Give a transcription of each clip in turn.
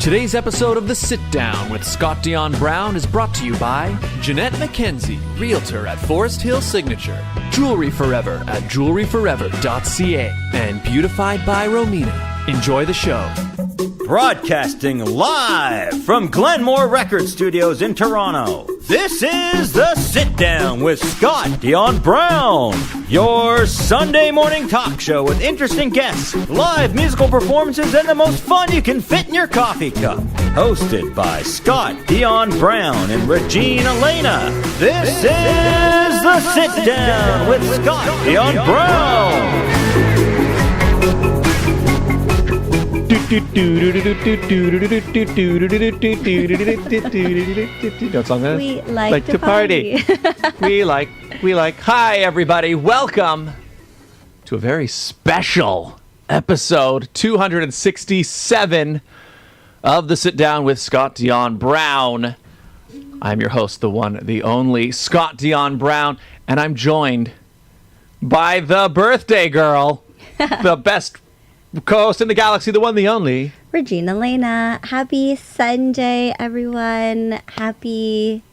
Today's episode of The Sit Down with Scott Dion Brown is brought to you by Jeanette McKenzie, Realtor at Forest Hill Signature, Jewelry Forever at jewelryforever.ca, and Beautified by Romina. Enjoy the show. Broadcasting live from Glenmore Record Studios in Toronto, this is The Sit Down with Scott Dion Brown, your Sunday morning talk show with interesting guests, live musical performances, and the most fun you can fit in your coffee cup. Hosted by Scott Dion Brown and Regine Alaina, this is The Sit Down with Scott Dion Brown. Don't song that? We like to party. we like. Hi, everybody. Welcome to a very special episode 267 of The Sit Down with Scott Dion Brown. I'm your host, the one, the only Scott Dion Brown, and I'm joined by the birthday girl, the best co-host in the galaxy, the one, the only Regine Alaina. Happy Sunday, everyone. Happy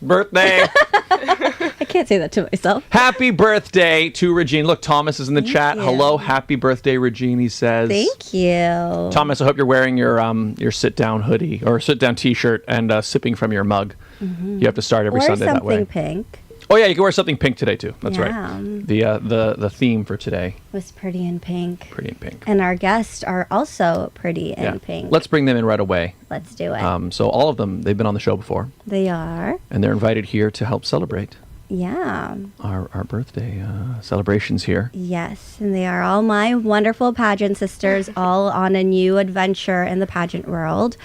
birthday. I can't say that to myself. Happy birthday to Regine. Look, Thomas is in the chat. you. Hello, happy birthday, Regine, he says. Thank you. Thomas, I hope you're wearing your sit-down hoodie or sit-down t-shirt and sipping from your mug. Mm-hmm. You have to start every Sunday that way. Or something pink. Oh, yeah, you can wear something pink today, too. That's Yeah. right. The theme for today. Was pretty in pink. Pretty in pink. And our guests are also pretty in pink. Let's bring them in right away. Let's do it. So all of them, they've been on the show before. They are. And they're invited here to help celebrate. Yeah. Our birthday celebrations here. Yes, and they are all my wonderful pageant sisters, all on a new adventure in the pageant world.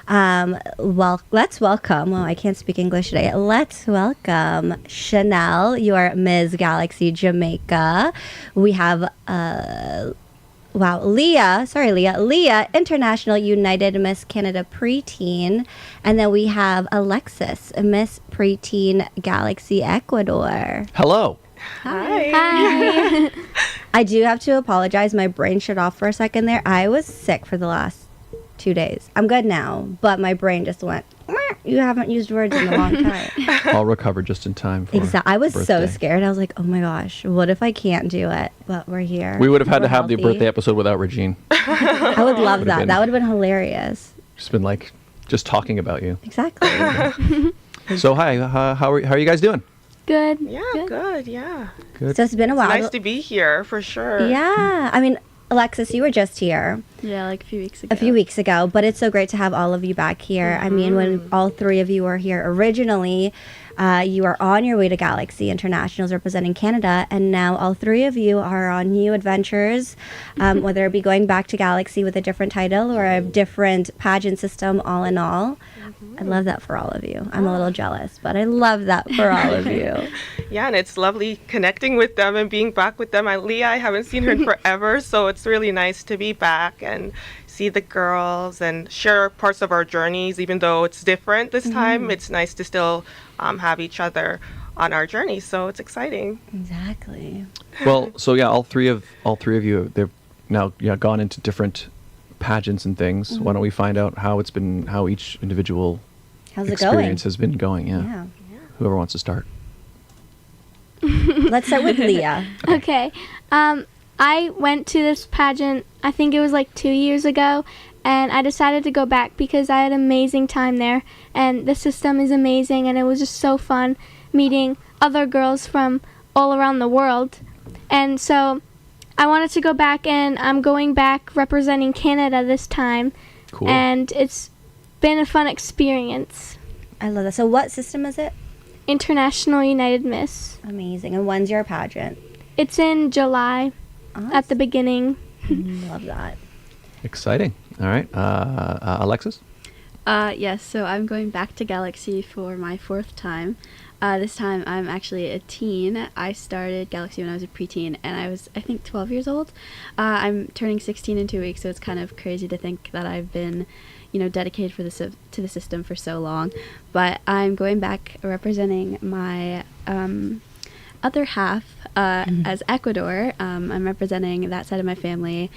Let's welcome, well, I can't speak English today. Let's welcome Shaunelle, your Ms. Galaxy Jamaica. We have, Leah, International United Miss Canada Preteen. And then we have Alexis, Miss Preteen Galaxy Ecuador. Hello. Hi. I do have to apologize. My brain shut off for a second there. I was sick for the last 2 days. I'm good now, but my brain just went, you haven't used words in a long time. All recovered just in time for Exactly. I was birthday. so scared. I was like, oh my gosh, what if I can't do it? But we're here. We would have had We're to have the healthy. birthday episode without Regine. I would love that. That would have been hilarious. Just been like, just talking about you. Exactly. So hi, how are you guys doing? Good. Yeah, good, yeah. Good. So it's been a while. Nice to be here, for sure. Yeah. I mean, Alexis, you were just here Yeah, like a few weeks ago. a few weeks ago, but it's so great to have all of you back here. I mean, when all three of you were here originally, you are on your way to Galaxy Internationals representing Canada, and now all three of you are on new adventures, whether it be going back to Galaxy with a different title or a different pageant system, all in all. I love that for all of you. I'm a little jealous, but I love that for all of you. Yeah, and it's lovely connecting with them and being back with them. Leah, I haven't seen her in forever, so it's really nice to be back and see the girls and share parts of our journeys. Even though it's different this time, it's nice to still have each other on our journey, so it's exciting. Exactly. Well, so yeah, all three of you, they've now gone into different pageants and things. Why don't we find out how each individual How's it experience going? has been going? Yeah. Whoever wants to start. Let's start with Leah. Okay. I went to this pageant, I think it was like 2 years ago, and I decided to go back because I had an amazing time there, and the system is amazing, and it was just so fun meeting other girls from all around the world. And so I wanted to go back, and I'm going back representing Canada this time. Cool. And it's been a fun experience. I love that. So what system is it? International United Miss. Amazing. And when's your pageant? It's in July at the beginning. Love that. Exciting. All right. Alexis? Yes, so I'm going back to Galaxy for my 4th time. This time I'm actually a teen. I started Galaxy when I was a preteen, and I was, I think, 12 years old. I'm turning 16 in 2 weeks, so it's kind of crazy to think that I've been, dedicated to the system for so long. But I'm going back representing my other half as Ecuador. I'm representing that side of my family,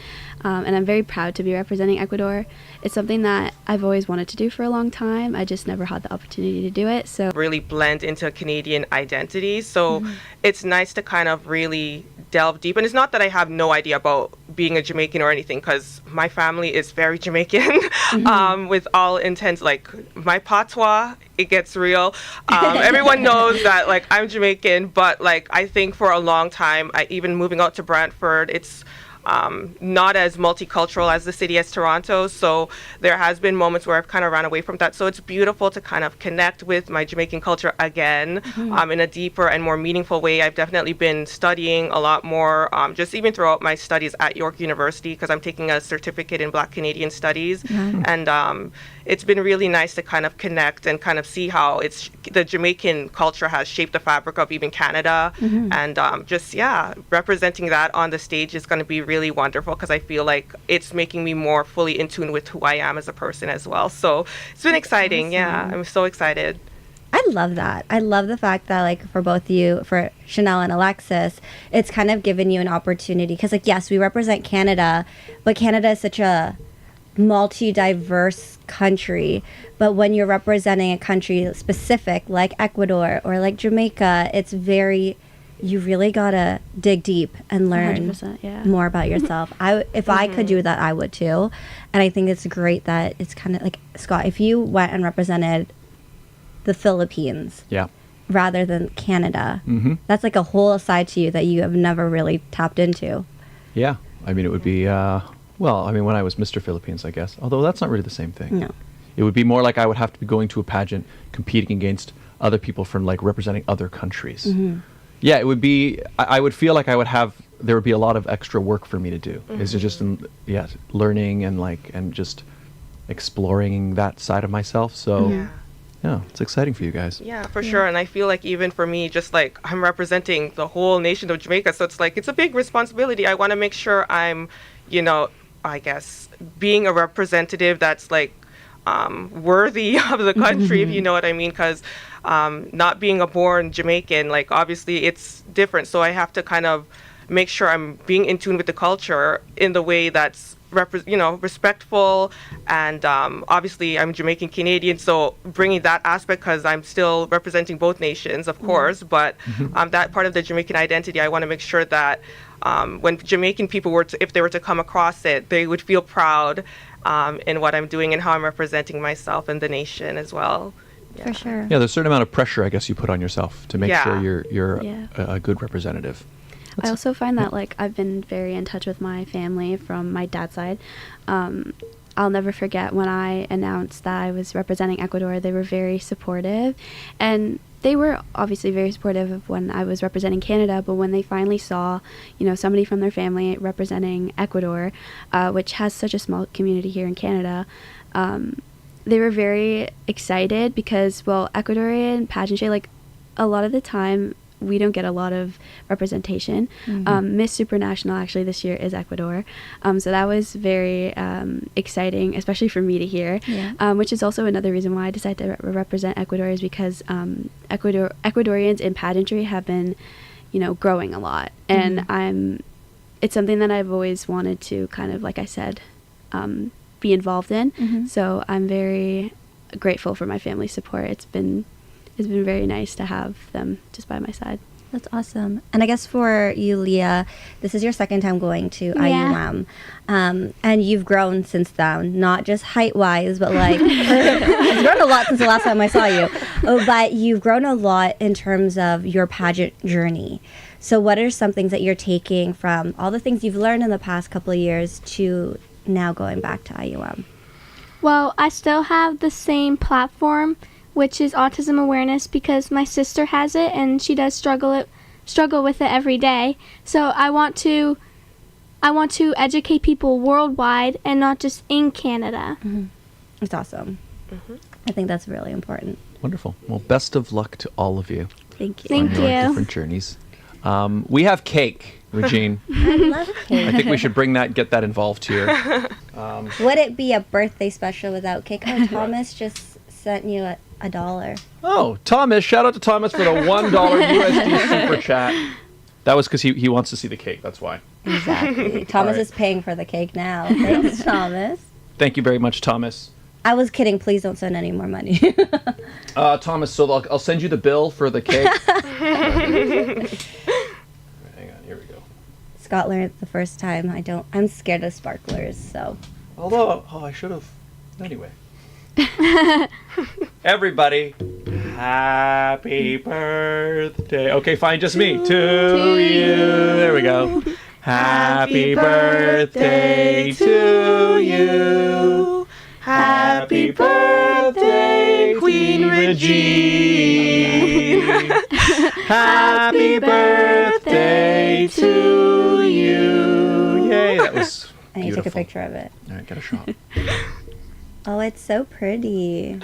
and I'm very proud to be representing Ecuador. It's something that I've always wanted to do for a long time. I just never had the opportunity to do it. So really blend into Canadian identity. So it's nice to kind of really delve deep. And it's not that I have no idea about being a Jamaican or anything, because my family is very Jamaican with all intents. Like my patois, it gets real. Everyone knows that like I'm Jamaican, but like I think for a long time, even moving out to Brantford, it's not as multicultural as the city as Toronto. So there has been moments where I've kind of ran away from that. So it's beautiful to kind of connect with my Jamaican culture again in a deeper and more meaningful way. I've definitely been studying a lot more, just even throughout my studies at York University, because I'm taking a certificate in Black Canadian Studies. And it's been really nice to kind of connect and kind of see how the Jamaican culture has shaped the fabric of even Canada. And representing that on the stage is going to be really wonderful, because I feel like it's making me more fully in tune with who I am as a person as well. So it's been exciting. Awesome. Yeah, I'm so excited. I love that. I love the fact that, like, for both you, for Shaunelle and Alexis, it's kind of given you an opportunity. Because, like, yes, we represent Canada, but Canada is such a multi-diverse country. But when you're representing a country specific, like Ecuador or like Jamaica, it's very... you really gotta dig deep and learn more about yourself. If I could do that, I would too. And I think it's great that it's kind of like, Scott, if you went and represented the Philippines rather than Canada, that's like a whole side to you that you have never really tapped into. Yeah. I mean, it would be, when I was Mr. Philippines, I guess, although that's not really the same thing. No. It would be more like I would have to be going to a pageant, competing against other people from like representing other countries. Yeah, it would be, I would feel like there would be a lot of extra work for me to do. Is it just, learning and just exploring that side of myself. So, yeah, it's exciting for you guys. Yeah, for sure. And I feel like even for me, just like I'm representing the whole nation of Jamaica. So it's like, it's a big responsibility. I want to make sure I'm, I guess, being a representative that's like worthy of the country, if you know what I mean. Because not being a born Jamaican, like obviously it's different. So I have to kind of make sure I'm being in tune with the culture in the way that's respectful. And obviously I'm Jamaican Canadian, so bringing that aspect, because I'm still representing both nations, of course. But that part of the Jamaican identity, I want to make sure that when Jamaican people if they were to come across it, they would feel proud in what I'm doing and how I'm representing myself and the nation as well. For sure. Yeah, there's a certain amount of pressure, I guess, you put on yourself to make sure you're a good representative. I also find that, like, I've been very in touch with my family from my dad's side. I'll never forget when I announced that I was representing Ecuador. They were very supportive, and they were obviously very supportive of when I was representing Canada, but when they finally saw, somebody from their family representing Ecuador, which has such a small community here in Canada, they were very excited because, Ecuadorian pageantry, like, a lot of the time, we don't get a lot of representation. Miss Supranational actually this year is Ecuador. So that was very exciting, especially for me to hear, which is also another reason why I decided to represent Ecuador, is because Ecuadorians in pageantry have been, growing a lot. And it's something that I've always wanted to kind of, like I said, be involved in. So I'm very grateful for my family's support. It's been very nice to have them just by my side. That's awesome. And I guess for you, Leah, this is your second time going to IUM. And you've grown since then, not just height-wise, but like, you've grown a lot since the last time I saw you. But you've grown a lot in terms of your pageant journey. So what are some things that you're taking from all the things you've learned in the past couple of years to now going back to IUM? Well, I still have the same platform, which is autism awareness, because my sister has it and she does struggle with it every day. So I want to educate people worldwide and not just in Canada. It's awesome. I think that's really important. Wonderful. Well, best of luck to all of you. Thank you. Thank on your you. different journeys. We have cake, Regine. I love cake. I think we should get that involved here. Would it be a birthday special without cake? Oh, Thomas just sent you $1. Oh, Thomas! Shout out to Thomas for the $1 USD super chat. That was because he wants to see the cake. That's why. Exactly. Thomas right. is paying for the cake now. Thanks, Thomas. Thank you very much, Thomas. I was kidding. Please don't send any more money. Thomas, so I'll send you the bill for the cake. Hang on, here we go. Scott learned it the first time. I'm scared of sparklers, so. Although, I should have. Anyway. Everybody, happy birthday. Okay, fine, just me. To you. There we go. Happy birthday to you. Happy birthday, Queen Regine. Happy birthday to you. Yay, that was I need to take a beautiful. picture of it. All right, get a shot. Oh, it's so pretty.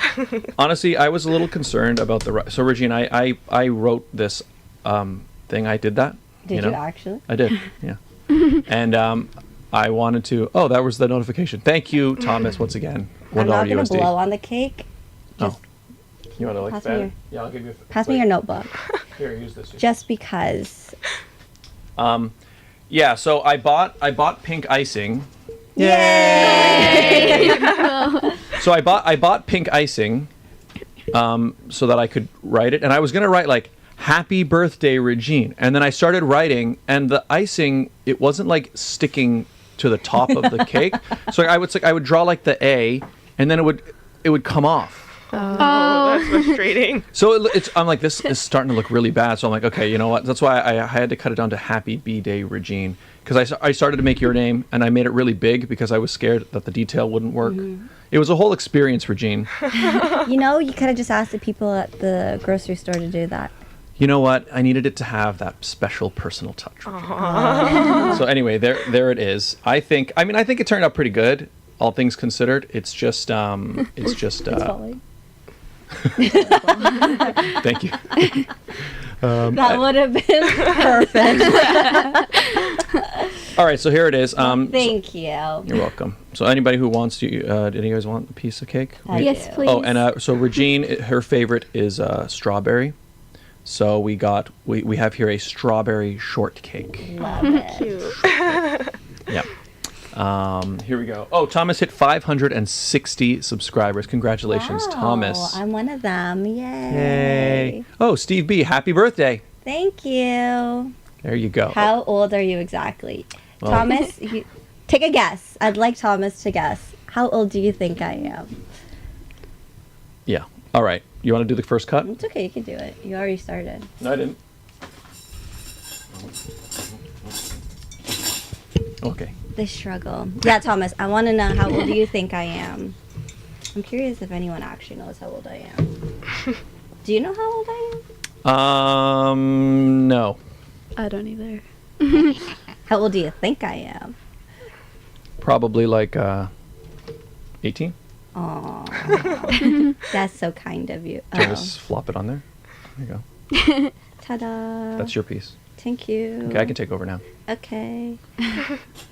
Honestly, I was a little concerned about so Regine, I wrote this thing. I did that. Did you actually? I did, yeah. And I wanted to. Oh, that was the notification. Thank you, Thomas, once again. I'm not going USD. to blow on the cake. Oh. You want to pass fan me it? Yeah, I'll give you. Pass me your notebook. Here, use this. Just because. Yeah. So I bought pink icing. Yay! So I bought pink icing, so that I could write it, and I was gonna write like "Happy Birthday, Regine," and then I started writing, and the icing, it wasn't like sticking to the top of the cake. So I would draw like the A, and then it would come off. Oh, that's frustrating. So I'm like, this is starting to look really bad. So I'm like, okay, you know what? That's why I had to cut it down to Happy B-Day Regine, because I started to make your name, and I made it really big because I was scared that the detail wouldn't work. Mm-hmm. It was a whole experience, Regine. You could have just asked the people at the grocery store to do that. You know what? I needed it to have that special personal touch. So anyway, there it is. I think it turned out pretty good, all things considered. It's just falling. Thank you. That would have been perfect. All right, so here it is. Thank you. You're welcome. So anybody who wants to, did you guys want a piece of cake? Yes, please. Oh, and so Regine, her favorite is strawberry. So we have here a strawberry shortcake. Love it. Cute. Yeah. Here we go. Oh, Thomas hit 560 subscribers. Congratulations, Wow, Thomas. I'm one of them. Yay. Yay. Oh, Steve B, happy birthday. Thank you. There you go. How old are you exactly? Well- Thomas, take a guess. I'd like Thomas to guess. How old do you think I am? Yeah. All right. You want to do the first cut? It's okay, you can do it. You already started. No, I didn't. Okay. The struggle. Yeah, Thomas, I want to know, how old do you think I am? I'm curious if anyone actually knows how old I am. Do you know how old I am? No. I don't either. How old do you think I am? Probably like 18. Aww. That's so kind of you. Can I just flop it on there? There you go. Ta-da. That's your piece. Thank you. Okay, I can take over now. Okay.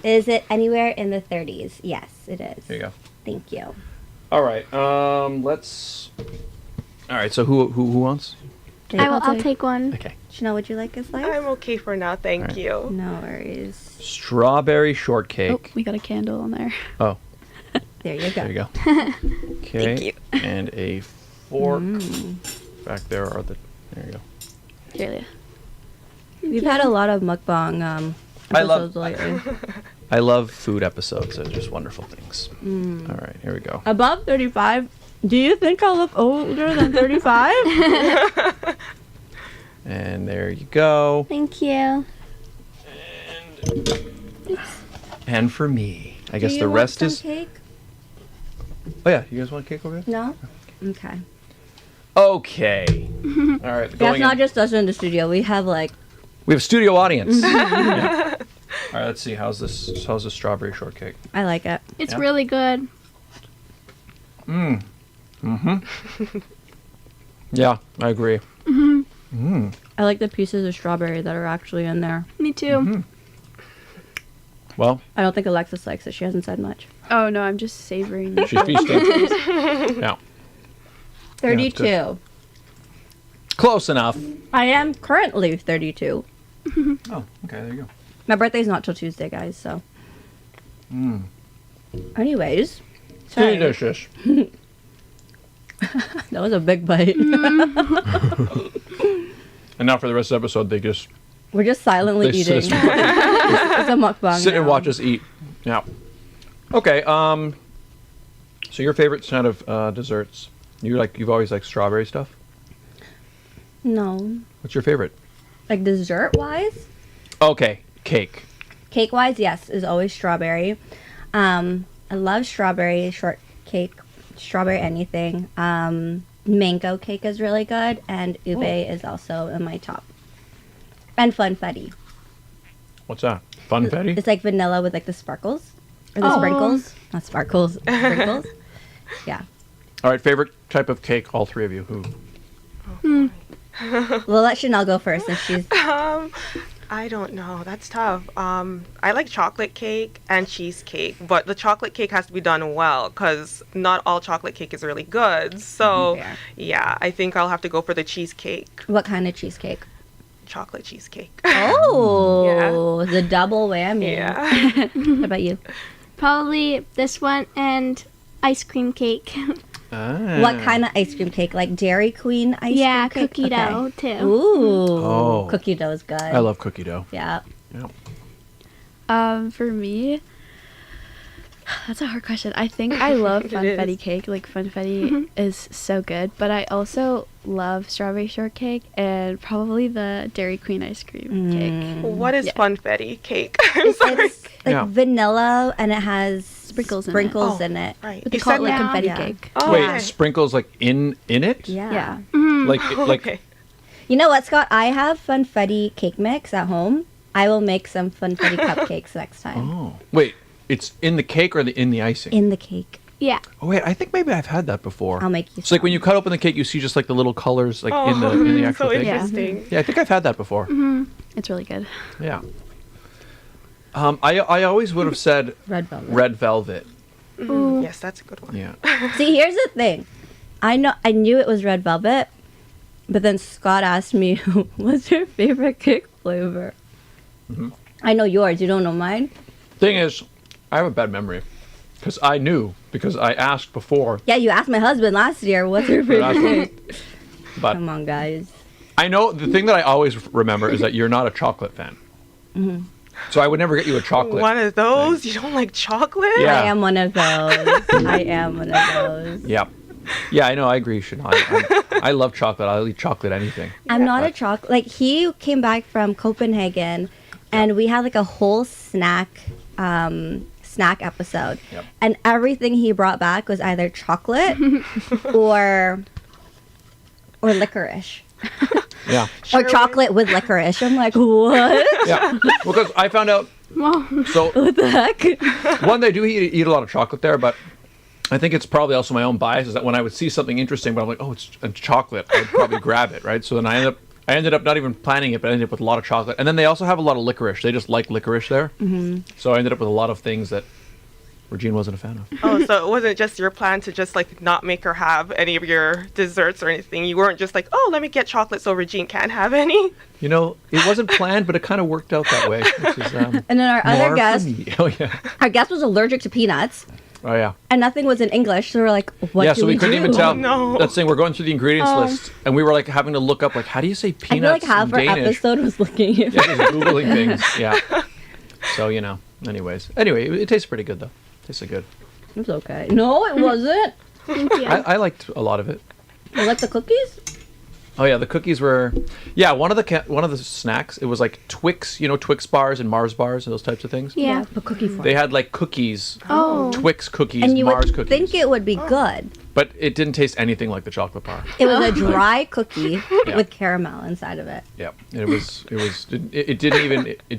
Is it anywhere in the 30s? Yes, it is. There you go. Thank you. All right. Let's. All right. So who wants? I'll take one. Okay. Chanel, would you like a slice? I'm okay for now, thank Alright. you. No worries. Strawberry Oh, shortcake. we got a candle on there. Oh, There you go. there you go. Okay. Thank you. And a fork. Back there are the. There you go. Here, Leah. We've had a lot of mukbang I love- episodes lately. I love food episodes. They're just wonderful things. All right. Here we go. Above 35? Do you think I look older than 35? And there you go. Thank you. And for me, I guess the rest is. Cake? Oh yeah, you guys want cake over there? No? Okay. Okay. All right. That's Going not in. just us in the studio. We have like. We have studio audience. Yeah. All right. Let's see. How's this? How's the strawberry shortcake? I like it. It's Yeah. really good. Yeah, I agree. I like the pieces of strawberry that are actually in there. Me too. Well, I don't think Alexis likes it. She hasn't said much. Oh no, I'm just savoring. she's feasting. Yeah. 32. good. Close enough. I am currently 32. Oh, okay, there you go. My birthday's not till Tuesday, guys, so. Anyways. Sorry. Delicious. That was a big bite. And now for the rest of the episode, they just We're just silently They eating. It's sit- a mukbang. sit and now. watch us eat. Yeah. Okay. So your favorite kind of desserts? You've always liked strawberry stuff. No. What's your favorite? Like dessert wise? Okay, cake. Cake wise, yes, is always strawberry. I love strawberry shortcake, strawberry anything. Mango cake is really good, and ube is also in my top. And funfetti. What's that? Funfetti? It's like vanilla with like the sparkles or the sprinkles, not sparkles, sprinkles. Yeah. All right, favorite type of cake? All three of you. Who? We'll let Shaunelle go first since she's. I don't know. That's tough. I like chocolate cake and cheesecake, but the chocolate cake has to be done well because not all chocolate cake is really good. So, Fair. yeah, I think I'll have to go for the cheesecake, What kind of cheesecake? chocolate cheesecake. Oh, the double whammy. Yeah. What about you? Probably this one and ice cream cake. What kind of ice cream cake? Like Dairy Queen ice Yeah, cream cake? cookie dough too. Ooh. Oh. Cookie dough is good. I love cookie dough. Yeah. Yeah. For me, that's a hard question. I think I love It funfetti is. cake. Like funfetti is so good, but I also love strawberry shortcake and probably the Dairy Queen ice cream cake. What is Yeah. funfetti cake? I'm sorry. It's like Yeah. vanilla and it has Sprinkles in it. sprinkles Oh, in it. Right. But they You call it said like that? confetti Yeah. cake. Oh, Wait, okay. sprinkles like in it? Yeah. Yeah. Like like Okay. You know what, Scott? I have funfetti cake mix at home. I will make some funfetti cupcakes next time. Oh. Wait, it's in the cake or in the icing? In the cake. Yeah. Oh wait, I think maybe I've had that before. I'll make you It's like when some. you cut open the cake, you see just like the little colors like in the actual so cake. interesting. Yeah, I think I've had that before. It's really good. Yeah. I always would have said Red velvet. red velvet. Yes, that's a good one. Yeah. See, here's the thing. I knew it was red velvet, but then Scott asked me, "What's your favorite cake flavor?" I know yours. You don't know mine. Thing is, I have a bad memory because I knew because I asked before. Yeah, you asked my husband last year, "What's your Last favorite one. cake?" But Come on, guys. I know the thing that I always remember is that you're not a chocolate fan. So I would never get you a chocolate. One of those? You don't like chocolate? Yeah. I am one of those. I am one of those. Yeah. Yeah, I know. I agree, Shaunelle. I love chocolate. I'll eat chocolate anything. I'm not a But- chocolate. Like he came back from Copenhagen, and we had like a whole snack episode, Yep. and everything he brought back was either chocolate or licorice. Yeah. Or chocolate with licorice. I'm like, what? Yeah. Because I found out. Well, So What the heck? one, they do eat a lot of chocolate there, but I think it's probably also my own bias is that when I would see something interesting, but I'm like, oh, it's chocolate, I'd probably grab it, right? So then I ended up not even planning it, but I ended up with a lot of chocolate. And then they also have a lot of licorice. They just like licorice there. So I ended up with a lot of things that Regine wasn't a fan of. Oh, so it wasn't just your plan to just like not make her have any of your desserts or anything. You weren't just like, oh, let me get chocolate so Regine can't have any. You know, it wasn't planned, but it kind of worked out that way, which is And then our more other for guest, me. Oh yeah, our guest was allergic to peanuts, oh yeah. and nothing was in English. So we're like, what Yeah, do so we couldn't do? even tell. No. That's the thing. We're going through the ingredients list, and we were like having to look up like, how do you say I peanuts feel like half in our Danish? episode was looking at Yeah, just googling things. Yeah. So you know. Anyway, it tastes pretty good though. Tasted good. It was okay. No, it wasn't. thank you. I liked a lot of it. You like the cookies? Oh yeah, the cookies were. Yeah, one of the snacks. It was like Twix, you know, Twix bars and Mars bars and those types of things. Yeah. The cookie form. They had like cookies, Oh. Twix cookies, And you Mars would cookies. think it would be good. But it didn't taste anything like the chocolate bar. It was a dry cookie Yeah. with caramel inside of it. Yeah, it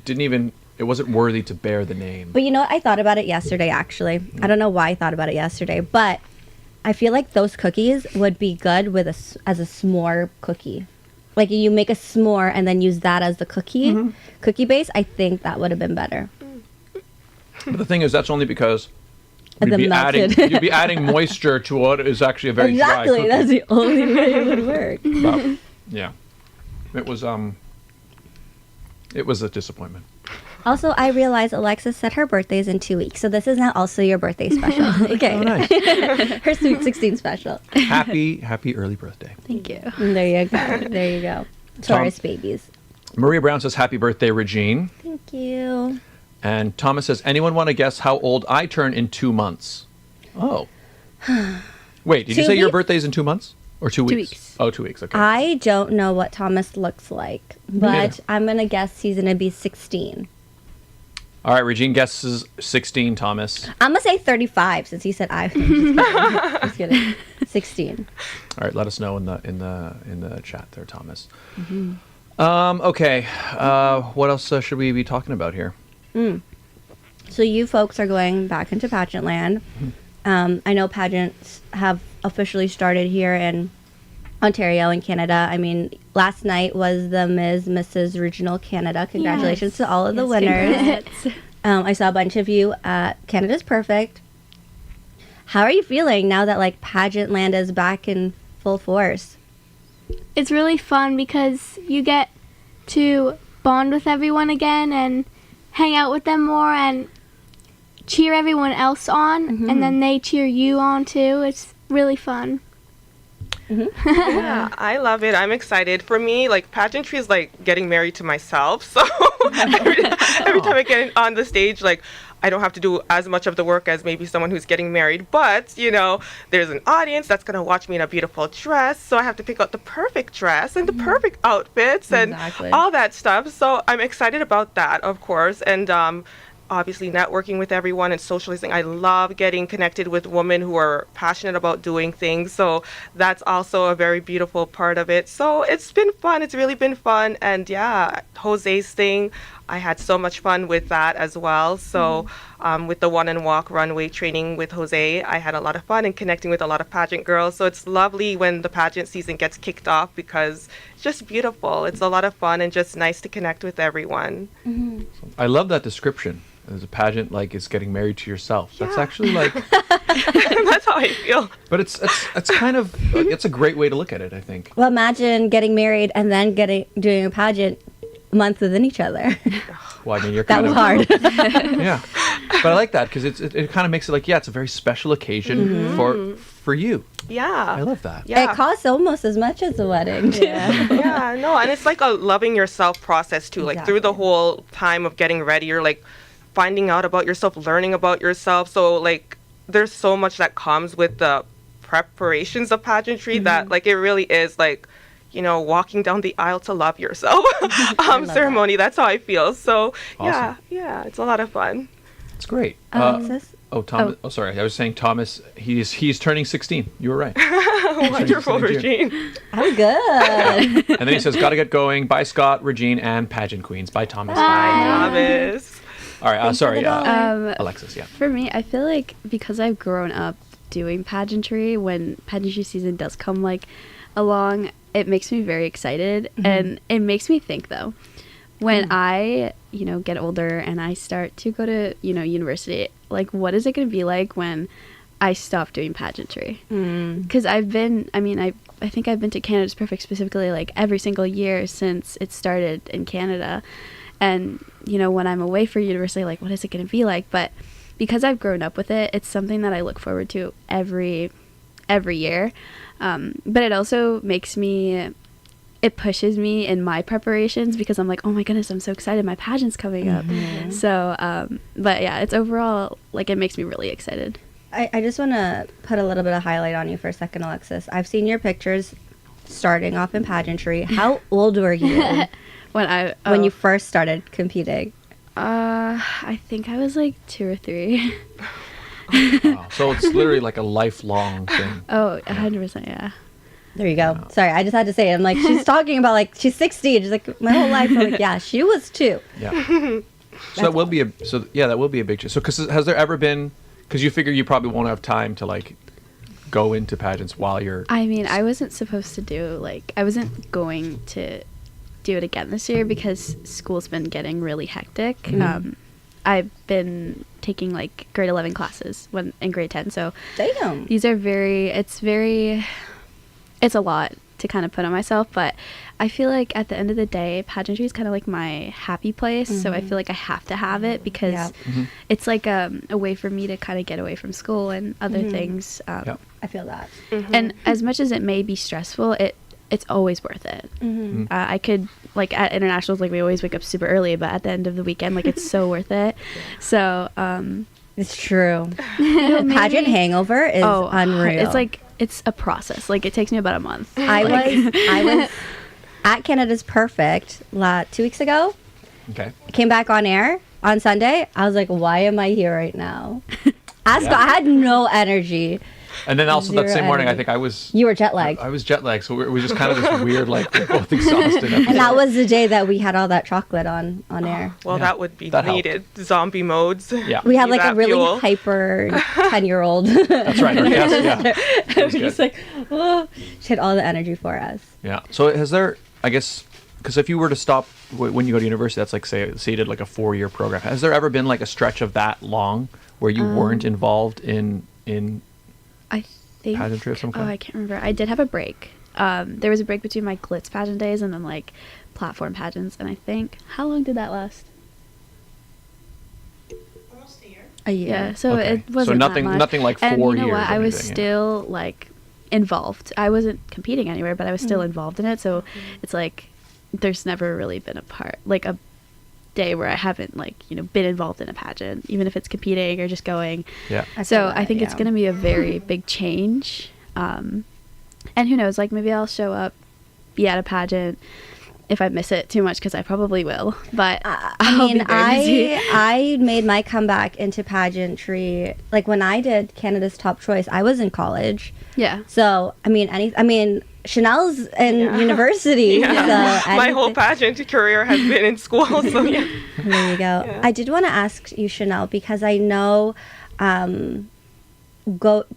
didn't even. It wasn't worthy to bear the name. But you know what? I thought about it yesterday, actually. I don't know why I thought about it yesterday, but I feel like those cookies would be good with as a s'more cookie. Like you make a s'more and then use that as the cookie base. I think that would have been better. But the thing is, that's only because The melted. You'd be adding moisture to what is actually a very dry Exactly. cookie. That's the only way it would work. But, yeah. It was a disappointment. Also, I realized Alexis said her birthday is in 2 weeks, so this is now also your birthday special. Okay. Oh, nice. Her Sweet 16 special. Happy early birthday. Thank you. There you go. There you go. Taurus babies. Maria Brown says, happy birthday, Regine. Thank you. And Thomas says, anyone want to guess how old I turn in 2 months? Oh. Wait, did you 2 say your weeks? birthday is in 2 months? Or 2 weeks? 2 weeks. Oh, 2 weeks. Okay. I don't know what Thomas looks like, but I'm going to guess he's going to be 16. All right, Regine guesses 16, Thomas. I'm going to say 35 since he said I. Just kidding. 16. All right, let us know in the chat there, Thomas. Okay. What else should we be talking about here? So you folks are going back into pageant land. I know pageants have officially started here in Ontario and Canada. I mean, last night was the Mrs. Regional Canada. Congratulations to all of the winners. Congrats. I saw a bunch of you at Canada's Perfect. How are you feeling now that like pageant land is back in full force? It's really fun because you get to bond with everyone again and hang out with them more and cheer everyone else on, and then they cheer you on too. It's really fun. Yeah, I love it. I'm excited. For me, like pageantry is like getting married to myself. So every time I get on the stage, like I don't have to do as much of the work as maybe someone who's getting married. But, you know, there's an audience that's going to watch me in a beautiful dress. So I have to pick out the perfect dress and the perfect outfits and all that stuff. So I'm excited about that, of course. And obviously networking with everyone and socializing. I love getting connected with women who are passionate about doing things. So that's also a very beautiful part of it. So it's been fun. It's really been fun. And yeah, Jose's thing, I had so much fun with that as well. So with the one and walk runway training with Jose, I had a lot of fun and connecting with a lot of pageant girls. So it's lovely when the pageant season gets kicked off because it's just beautiful. It's a lot of fun and just nice to connect with everyone. I love that description. As a pageant, like it's getting married to yourself. That's actually like, That's how I feel. but it's kind of it's a great way to look at it. I think. Well, imagine getting married and then doing a pageant a month within each other. Well, I mean, you're That kind was of hard. yeah, but I like that because it kind of makes it like it's a very special occasion for you. Yeah. I love that. Yeah. It costs almost as much as a wedding. Yeah, no, and it's like a loving yourself process too. Like through the Exactly. whole time of getting ready, you're like finding out about yourself, learning about yourself. So like there's so much that comes with the preparations of pageantry that like it really is like, you know, walking down the aisle to love yourself ceremony. That's how I feel. So Awesome. yeah, it's a lot of fun. It's great. Alexis? Thomas. Oh, sorry. I was saying Thomas. He's turning 16. You were right. Wonderful, Regine. Regine. I'm good. And then he says, "Gotta get going." Bye, Scott, Regine, and pageant queens. Bye, Thomas. Bye, Thomas. All right. Sorry, Um, Alexis. Yeah. For me, I feel like because I've grown up doing pageantry, when pageantry season does come like along, it makes me very excited, and it makes me think though, when I, you know, get older and I start to go to, you know, university, like what is it going to be like when I stop doing pageantry? Because I think I've been to Canada's Perfect specifically like every single year since it started in Canada. And, you know, when I'm away for university, like, what is it going to be like? But because I've grown up with it, it's something that I look forward to every year. But it also it pushes me in my preparations because I'm like, oh my goodness, I'm so excited. My pageant's coming up. So, but yeah, it's overall, like, it makes me really excited. I just want to put a little bit of highlight on you for a second, Alexis. I've seen your pictures starting off in pageantry. How old were you when you first started competing? I think I was like 2 or 3. Wow. So it's literally like a lifelong thing. Oh, 100%, yeah. There you go. Sorry, I just had to say it. I'm like, she's talking about like she's 16. She's like, my whole life. I'm like, yeah, she was 2. Yeah. So that will be a big change. So has there ever been? Because you figure you probably won't have time to like go into pageants while you're. I mean, I wasn't supposed to I wasn't going to do it again this year because school's been getting really hectic. I've been taking like grade 11 classes when in grade 10. So Damn. these are it's a lot to kind of put on myself, but I feel like at the end of the day, pageantry is kind of like my happy place. So I feel like I have to have it because it's like a way for me to kind of get away from school and other things. I feel that. And as much as it may be stressful, it's always worth it. I could, like at internationals, like we always wake up super early, but at the end of the weekend, like it's so worth it. So It's true. Pageant hangover is unreal. It's like, it's a process. Like it takes me about a month. I was at Canada's Perfect 2 weeks ago. Okay. Came back on air on Sunday. I was like, why am I here right now? I had no energy. And then also that Zero same morning, I energy. think You were jet lagged. I was jet lagged, so it was just kind of this weird, like, we're both exhausted. And that was the day that we had all that chocolate on air. Well, Yeah, that would be that helped. needed. Zombie modes. Yeah. We had Need like a that really fuel. hyper 10-year-old. That's right. Our guest, yeah. That We're was just good. like, oh, she had all the energy for us. Yeah. So has there, I guess, because if you were to stop when you go to university, that's like, say you did like a 4-year program. Has there ever been like a stretch of that long where you weren't involved in I think pageantry of some kind? I can't remember. I did have a break. There was a break between my glitz pageant days and then like platform pageants, and I think how long did that last? A year. Yeah, so Okay. it wasn't So that much. nothing like 4 and you know years what? or I was anything, yeah. still like involved. I wasn't competing anywhere, but I was still involved in it. So it's like there's never really been a day where I haven't been involved in a pageant, even if it's competing or just going. Yeah. So I think it's going to be a very big change. And who knows, like maybe I'll show up, be at a pageant if I miss it too much, because I probably will. But I'll be very busy. I made my comeback into pageantry. Like when I did Canada's Top Choice, I was in college. Yeah. So, Shaunelle's in university. Yeah. So My whole pageant career has been in school. So yeah. There you go. Yeah. I did want to ask you, Shaunelle, because I know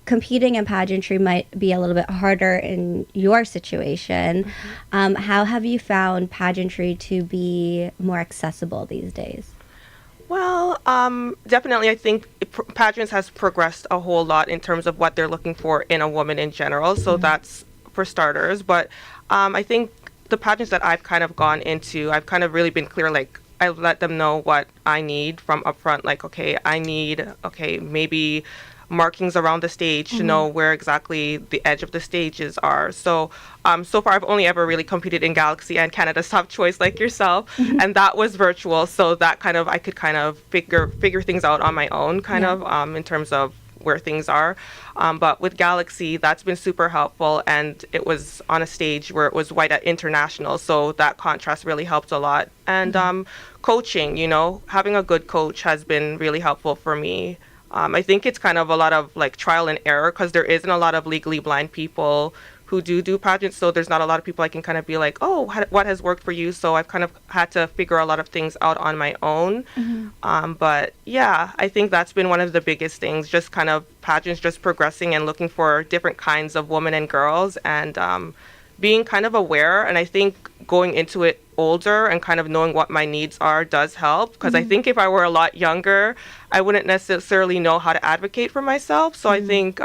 competing in pageantry might be a little bit harder in your situation. How have you found pageantry to be more accessible these days? Well, definitely, I think pageants has progressed a whole lot in terms of what they're looking for in a woman in general. So that's for starters. But I think the pageants that I've kind of gone into, I've kind of really been clear, like, I let them know what I need from upfront. Like, okay, I need, maybe markings around the stage to know where exactly the edge of the stages are. So so far I've only ever really competed in Galaxy and Canada's Top Choice like yourself, and that was virtual, so that kind of I could kind of figure things out on my own in terms of where things are, but with Galaxy that's been super helpful, and it was on a stage where it was white at international, so that contrast really helped a lot. And coaching, having a good coach has been really helpful for me. I think it's kind of a lot of like trial and error, because there isn't a lot of legally blind people who do pageants, so there's not a lot of people I can kind of be like, oh, what has worked for you? So I've kind of had to figure a lot of things out on my own. But yeah, I think that's been one of the biggest things, just kind of pageants just progressing and looking for different kinds of women and girls, and being kind of aware. And I think going into it older and kind of knowing what my needs are does help, because I think if I were a lot younger, I wouldn't necessarily know how to advocate for myself. So I think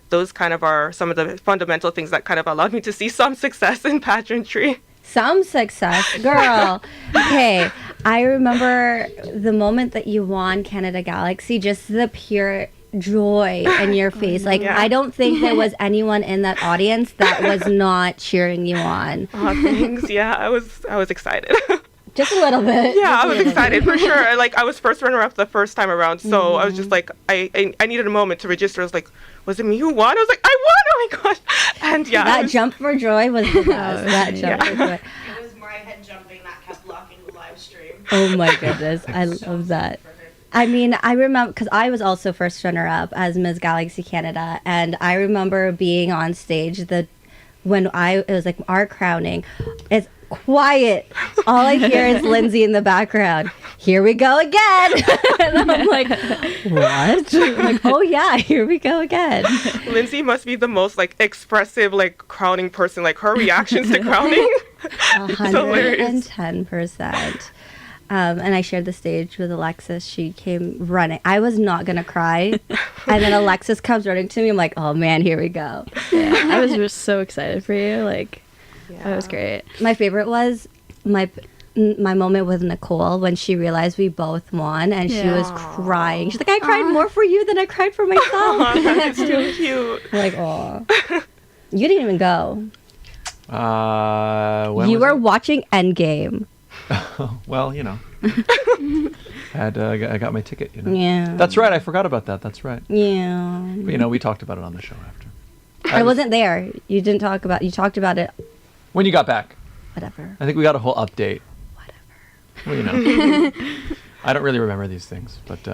those kind of are some of the fundamental things that kind of allowed me to see some success in pageantry. Some success, girl. Okay, I remember the moment that you won Canada Galaxy, just the pure joy in your face. Like, Yeah. I don't think there was anyone in that audience that was not cheering you on. Thanks. Yeah, I was excited. Just a little bit. Yeah, I was excited for sure. I was first runner-up the first time around, so I was just like, I needed a moment to register. I was like, was it me who won? I was like, I won! Oh my gosh! And yeah, That jump for joy was the best. That jump for joy. It was my head jumping that kept blocking the live stream. Oh my goodness, I love that. I mean, I remember, because I was also first runner-up as Ms. Galaxy Canada, and I remember being on stage it was like our crowning. It's quiet. All I hear is Lindsay in the background. Here we go again. And I'm like, what? I'm like, oh yeah, here we go again. Lindsay must be the most expressive crowning person. Like her reactions to crowning. Hilarious. 110%. and I shared the stage with Alexis. She came running. I was not going to cry. And then Alexis comes running to me. I'm like, oh, man, here we go. Yeah, I was just so excited for you. Like, that was great. My favorite was my moment with Nicole when she realized we both won, and she was crying. She's like, I cried more for you than I cried for myself. Oh, that's too cute. I'm like, oh. You didn't even go. When You was were it? watching Endgame. Well, you know. I got my ticket, you know. Yeah. That's right. I forgot about that. That's right. Yeah. But, you know, we talked about it on the show after. I wasn't there. You didn't talk about. You talked about it. When you got back. Whatever. I think we got a whole update. Whatever. Well, you know. I don't really remember these things, but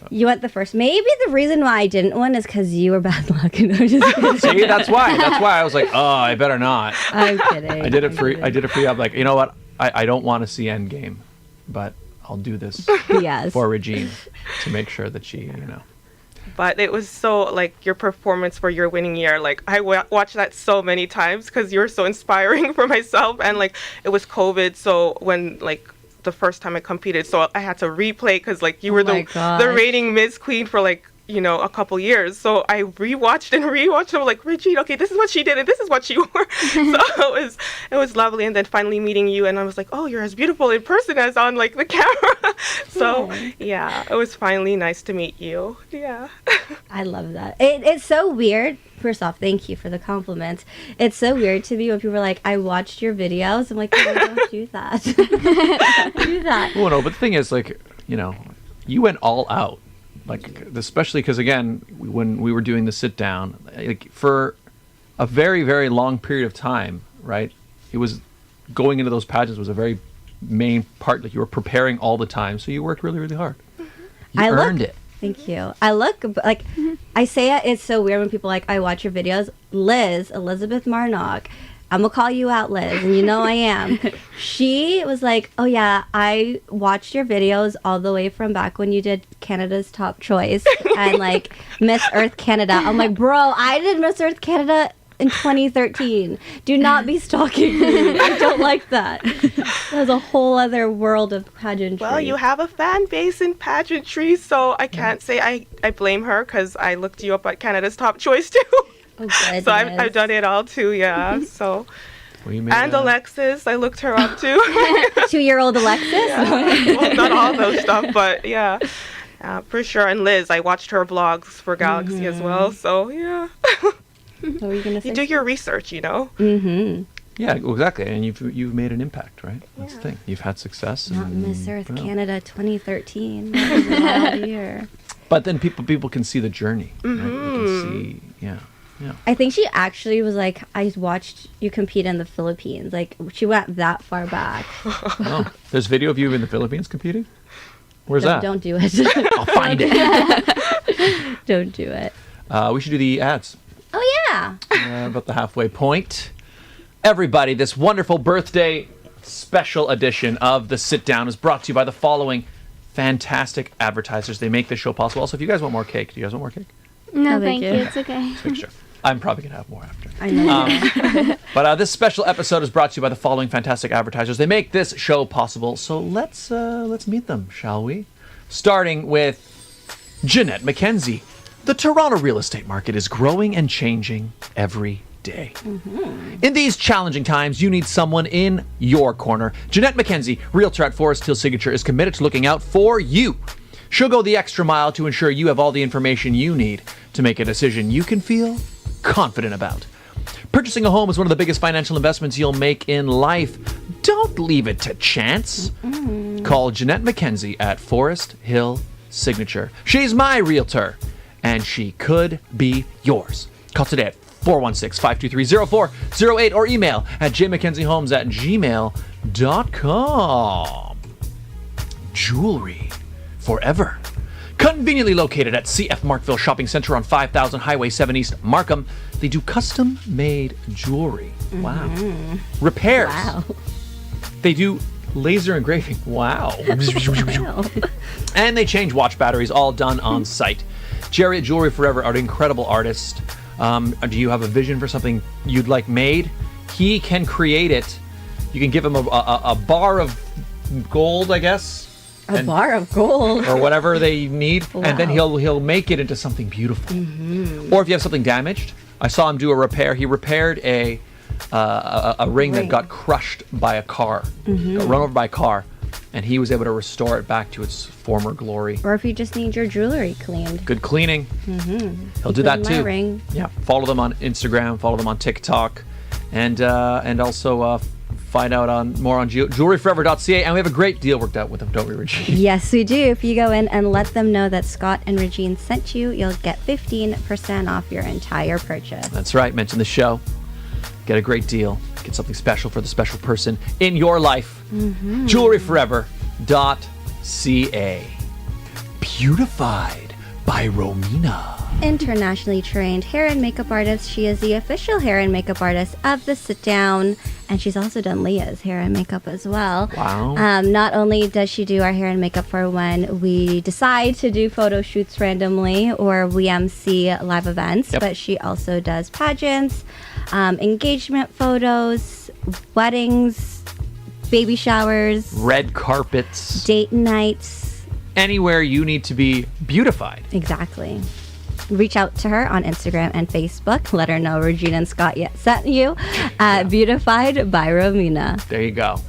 You went the first. Maybe the reason why I didn't win is because you were bad luck. And I'm just kidding. see, that's why. That's why I was like, oh, I better not. I'm kidding. I did it free. I'm like, you know what? I don't want to see Endgame, but I'll do this Yes. for Regine to make sure that she, you know. But it was so, like, your performance for your winning year. Like, I watched that so many times because you were so inspiring for myself. And, like, it was COVID. So when, like, the first time I competed, so I had to replay because, like, you were the reigning Miss Queen for, like, you know, a couple years. So I rewatched and I'm like, Regine, okay, this is what she did and this is what she wore. So it was lovely. And then finally meeting you, and I was like, oh, you're as beautiful in person as on, like, the camera. So yeah, it was finally nice to meet you. Yeah. I love that. It's so weird. First off, thank you for the compliments. It's so weird to me when people are like, I watched your videos. I'm like, no, don't do that. Don't do that. Well, no, but the thing is, like, you know, you went all out. Like, especially because, again, when we were doing the sit down, like, for a very, very long period of time, right? It was going into those pageants was a very main part. Like, you were preparing all the time, so you worked really, really hard. You earned it. Thank you. I look like I say it. It's so weird when people are like, I watch your videos. Elizabeth Marnock. I'm gonna call you out, Liz, and you know I am. She was like, oh yeah, I watched your videos all the way from back when you did Canada's Top Choice and like Miss Earth Canada. I'm like, bro, I did Miss Earth Canada in 2013. Do not be stalking me. I don't like that. There's a whole other world of pageantry. Well, you have a fan base in pageantry, so I can't say I blame her because I looked you up at Canada's Top Choice too. Oh, goodness. So I've done it all too, yeah. So and Alexis, I looked her up too. 2-year-old Alexis. Yeah. Well, not all those stuff, but yeah, for sure. And Liz, I watched her vlogs for Galaxy as well. So yeah. What were you gonna say? You do your research, you know. Mm-hmm. Yeah, exactly. And you've made an impact, right? That's the thing. You've had success. Not and, Miss Earth well. Canada 2013. That was a wild year. But then people can see the journey. Right? They can see, yeah. I think she actually was like, I watched you compete in the Philippines. Like, she went that far back. Oh, there's video of you in the Philippines competing? Where's that? Don't do it. I'll find it. Don't do it. We should do the ads. Oh, yeah. About the halfway point. Everybody, this wonderful birthday special edition of The Sit Down is brought to you by the following fantastic advertisers. They make this show possible. Also, if you guys want more cake, do you guys want more cake? No, Oh, thank thank you. you. It's okay. Just make sure. I'm probably going to have more after. I know. But this special episode is brought to you by the following fantastic advertisers. They make this show possible. So let's meet them, shall we? Starting with Jeanette McKenzie. The Toronto real estate market is growing and changing every day. In these challenging times, you need someone in your corner. Jeanette McKenzie, Realtor at Forest Hill Signature, is committed to looking out for you. She'll go the extra mile to ensure you have all the information you need to make a decision you can feel confident about. Purchasing a home is one of the biggest financial investments you'll make in life. Don't leave it to chance. Call Jeanette McKenzie at Forest Hill Signature. She's my realtor, and she could be yours. Call today at 416-523-0408 or email at JMckenziehomes at gmail.com. Jewelry forever. Conveniently located at CF Markville Shopping Center on 5000 Highway 7 East, Markham, they do custom-made jewelry. Wow. Repairs. Wow. They do laser engraving. Wow. And they change watch batteries, all done on site. Jerry at Jewelry Forever are an incredible artist. Do you have a vision for something you'd like made? He can create it. You can give him a bar of of gold, I guess. A bar of gold. Or whatever they need, and then Wow. he'll make it into something beautiful. Or if you have something damaged, I saw him do a repair. He repaired a ring that got crushed by a car, got run over by a car, and he was able to restore it back to its former glory. Or if you just need your jewelry cleaned. Good cleaning. He'll do that My too. ring. Yeah. Follow them on Instagram. Follow them on TikTok, and also find out more on jewelryforever.ca. And we have a great deal worked out with them, don't we, Regine? Yes, we do. If you go in and let them know that Scott and Regine sent you, you'll get 15% off your entire purchase. That's right. Mention the show. Get a great deal. Get something special for the special person in your life. Jewelryforever.ca. Beautified by Romina. Internationally trained hair and makeup artist. She is the official hair and makeup artist of the Sit Down, and she's also done Leah's hair and makeup as well. Wow. Not only does she do our hair and makeup for when we decide to do photo shoots randomly or we MC live events, Yep. but she also does pageants, engagement photos, weddings, baby showers, Red carpets. date nights. Anywhere you need to be beautified. Exactly. Reach out to her on Instagram and Facebook. Let her know Regina and Scott sent you. Beautified by Romina. There you go.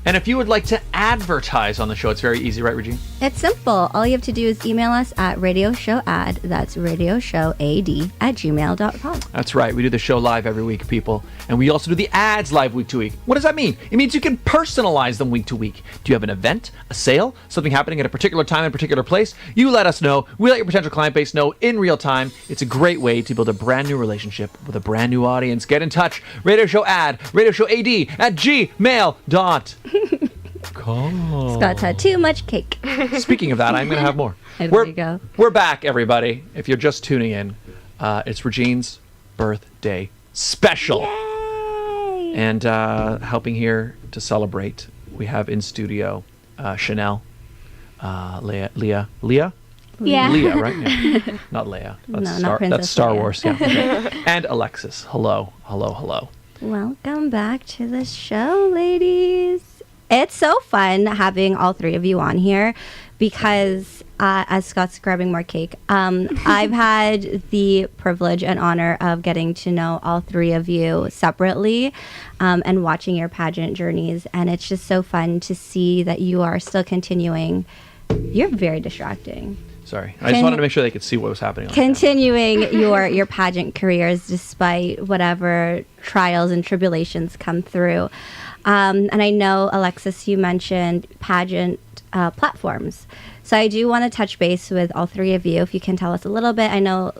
And if you would like to advertise on the show, it's very easy, right, Regine? It's simple. All you have to do is email us at radioshowad, that's radioshowad@gmail.com. That's right. We do the show live every week, people. And we also do the ads live week to week. What does that mean? It means you can personalize them week to week. Do you have an event, a sale, something happening at a particular time in a particular place? You let us know. We let your potential client base know in real time. It's a great way to build a brand new relationship with a brand new audience. Get in touch. Radio Show Ad, radioshowad@gmail.com. Scott's had too much cake. Speaking of that, I'm going to have more. There you go. We're back, everybody. If you're just tuning in, it's Regine's birthday special. Yay! And helping here to celebrate, we have in studio Shaunelle, Leah, Yeah. Leah, right? Yeah. Not Leah. That's not Princess That's Star Leia. Wars. Yeah. Okay. And Alexis. Hello. Welcome back to the show, ladies. It's so fun having all three of you on here because, as Scott's grabbing more cake, I've had the privilege and honor of getting to know all three of you separately and watching your pageant journeys. And it's just so fun to see that you are still continuing. You're very distracting. Sorry. I just wanted to make sure they could see what was happening. Continuing your pageant careers despite whatever trials and tribulations come through. And I know, Alexis, you mentioned pageant platforms. So I do want to touch base with all three of you. If you can tell us a little bit. I know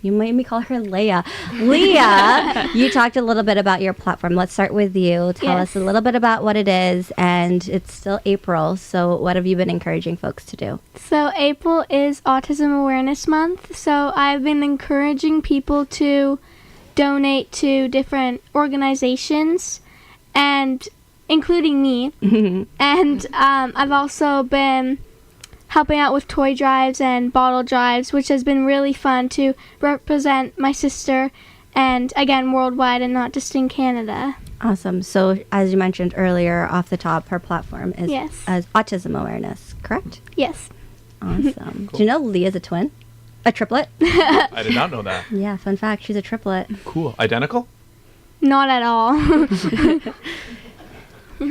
you made me call her Leah. Leah, you talked a little bit about your platform. Let's start with you. Tell us a little bit about what it is. And it's still April. So what have you been encouraging folks to do? So April is Autism Awareness Month. So I've been encouraging people to donate to different organizations, and including me. And I've also been helping out with toy drives and bottle drives, which has been really fun to represent my sister, and again, worldwide and not just in Canada. Awesome. So as you mentioned earlier off the top, her platform is Yes. as autism awareness, correct? Yes. Awesome. Do you know Leah's a twin? A triplet? I did not know that. Yeah, fun fact, she's a triplet. Cool. Identical? Not at all.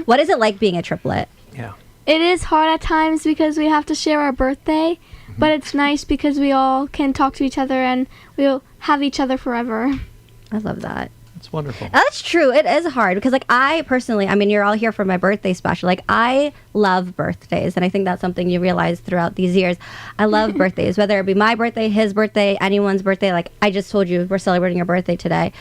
What is it like being a triplet? Yeah. It is hard at times because we have to share our birthday, but it's nice because we all can talk to each other and we'll have each other forever. I love that. That's wonderful. That's true. It is hard because, like, I personally, I mean, you're all here for my birthday special. Like, I love birthdays, and I think that's something you realize throughout these years. I love birthdays, whether it be my birthday, his birthday, anyone's birthday. Like, I just told you we're celebrating your birthday today.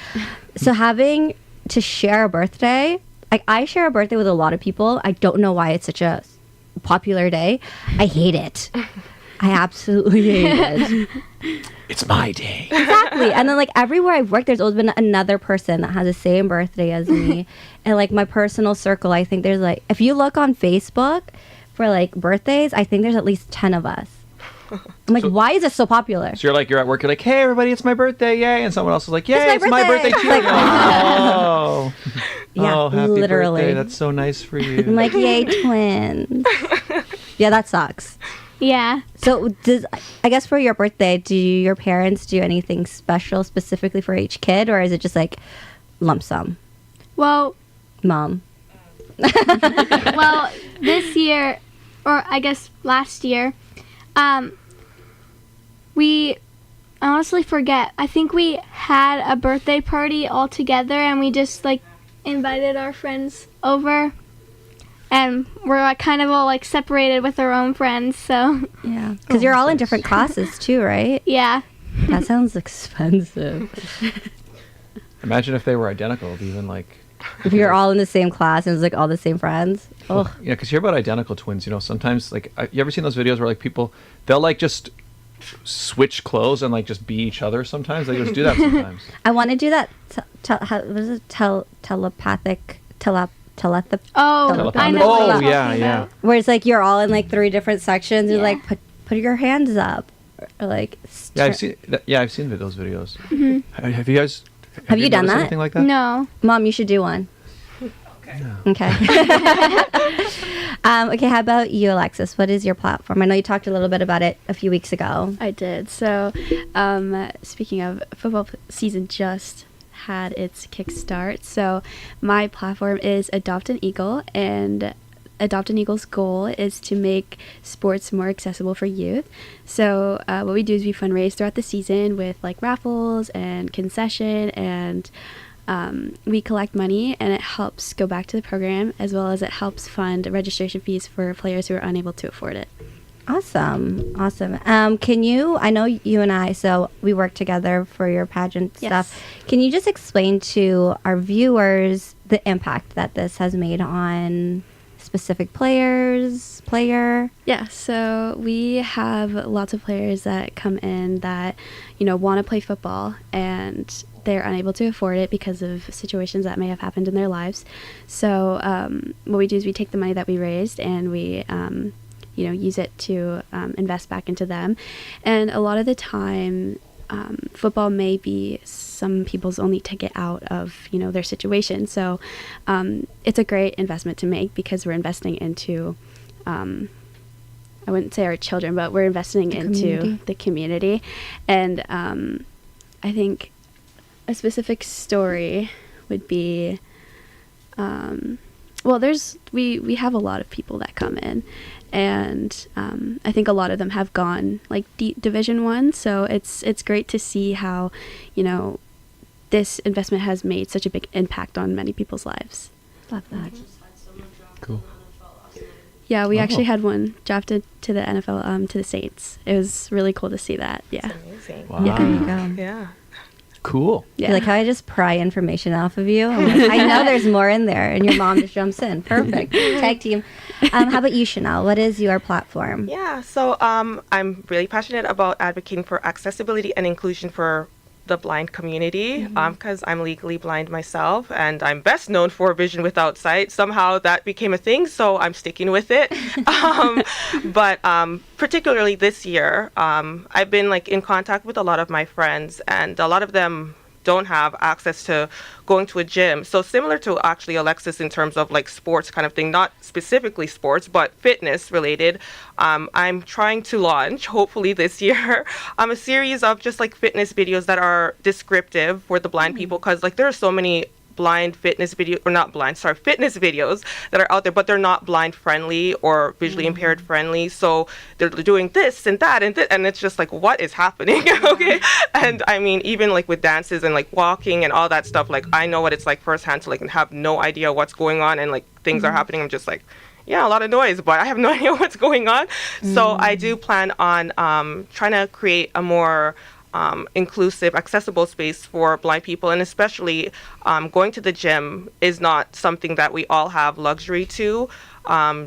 So having to share a birthday, like, I share a birthday with a lot of people. I don't know why it's such a popular day. I hate it. I absolutely hate it. It's my day. Exactly. And then, like, everywhere I've worked, there's always been another person that has the same birthday as me. And, like, my personal circle, I think there's, like, if you look on Facebook for, like, birthdays, I think there's at least 10 of us. I'm like, why is it so popular? So you're at work, you're like, hey, everybody, it's my birthday, yay. And someone else is like, yay, It's it's my my birthday. birthday too. Like, Oh. Yeah, oh, happy literally. birthday. That's so nice for you. I'm like, yay, twins. Yeah, that sucks. Yeah. So, I guess for your birthday, do your parents do anything special specifically for each kid, or is it just like lump sum? Well, Mom. well, this year, or I guess last year, we I honestly forget. I think we had a birthday party all together, and we just like invited our friends over, and we're like, kind of all like separated with our own friends. So Yeah, because you're all in different classes too, right? yeah. That sounds expensive. Imagine if they were identical. It'd be even like, If you're all in the same class and it's like all the same friends. Oh, yeah, because you hear about identical twins. You know, sometimes like, you ever seen those videos where like people, they'll like just switch clothes and like just be each other sometimes. They just do that sometimes. I want to do that. What is it? Telepathic. Oh, Telepathic. I know. Oh, what you're yeah, talking yeah. about. Where it's like you're all in like 3 different sections. You're Yeah. like put your hands up, or like. Yeah, I've seen those videos. Mm-hmm. Have you guys? Have you done noticed that? Anything like that? No. Mom, you should do one. Okay. Okay. How about you, Alexis? What is your platform? I know you talked a little bit about it a few weeks ago. I did. So, speaking of, football season just had its kickstart. So, my platform is Adopt an Eagle, and Adopt an Eagle's goal is to make sports more accessible for youth. So, what we do is we fundraise throughout the season with like raffles and concession, and we collect money, and it helps go back to the program, as well as it helps fund registration fees for players who are unable to afford it. Awesome. Can you, I know you and I, so we work together for your pageant Yes. stuff. Can you just explain to our viewers the impact that this has made on specific player? Yeah, so we have lots of players that come in that, want to play football, and they're unable to afford it because of situations that may have happened in their lives. So what we do is we take the money that we raised, and we use it to invest back into them. And a lot of the time, football may be some people's only ticket out of their situation. So it's a great investment to make, because we're investing into I wouldn't say our children, but we're investing into the community. And I think a specific story would be we have a lot of people that come in, and I think a lot of them have gone like Division 1, so it's great to see how this investment has made such a big impact on many people's lives. Love that. Cool. Yeah, we actually had one drafted to the NFL, to the Saints. It was really cool to see that. Yeah. Amazing. Wow. Yeah, there you go. Yeah. Cool. You're like, how I just pry information off of you? I'm like, I know there's more in there, and your mom just jumps in. Perfect. Tag team. How about you, Shaunelle? What is your platform? Yeah, so I'm really passionate about advocating for accessibility and inclusion for the blind community, because I'm legally blind myself, and I'm best known for vision without sight. Somehow that became a thing, so I'm sticking with it. But particularly this year, I've been like in contact with a lot of my friends, and a lot of them don't have access to going to a gym. So similar to actually Alexis in terms of like sports kind of thing, not specifically sports, but fitness related. I'm trying to launch, hopefully this year, a series of just like fitness videos that are descriptive for the blind people, because like there are so many fitness videos that are out there, but they're not blind friendly or visually impaired friendly. So they're doing this and that and it's just like, what is happening? Okay. And I mean, even like with dances and like walking and all that stuff, like I know what it's like firsthand to like have no idea what's going on, and like things are happening. I'm just like, yeah, a lot of noise, but I have no idea what's going on. So I do plan on trying to create a more inclusive, accessible space for blind people, and especially going to the gym is not something that we all have luxury to,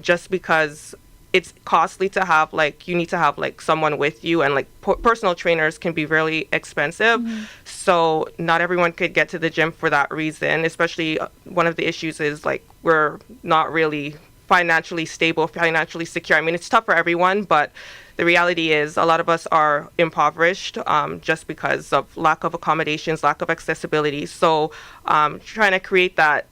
just because it's costly to have, like, you need to have like someone with you, and like personal trainers can be really expensive. So not everyone could get to the gym for that reason. Especially one of the issues is like we're not really financially stable, financially secure. I mean, it's tough for everyone, but the reality is a lot of us are impoverished just because of lack of accommodations, lack of accessibility. So trying to create that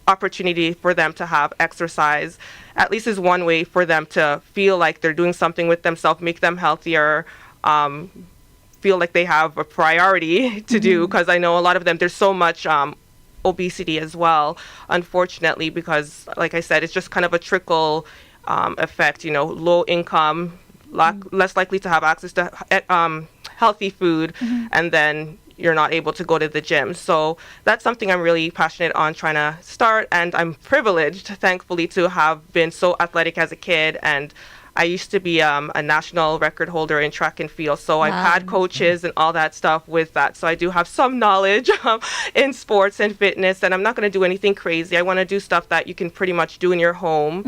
opportunity for them to have exercise at least is one way for them to feel like they're doing something with themselves, make them healthier, feel like they have a priority to do, because I know a lot of them, there's so much obesity as well, unfortunately, because like I said, it's just kind of a trickle effect, low income, less likely to have access to healthy food, and then you're not able to go to the gym. So that's something I'm really passionate on trying to start, and I'm privileged, thankfully, to have been so athletic as a kid. And I used to be a national record holder in track and field, so I've had coaches and all that stuff with that. So I do have some knowledge in sports and fitness, and I'm not going to do anything crazy. I want to do stuff that you can pretty much do in your home,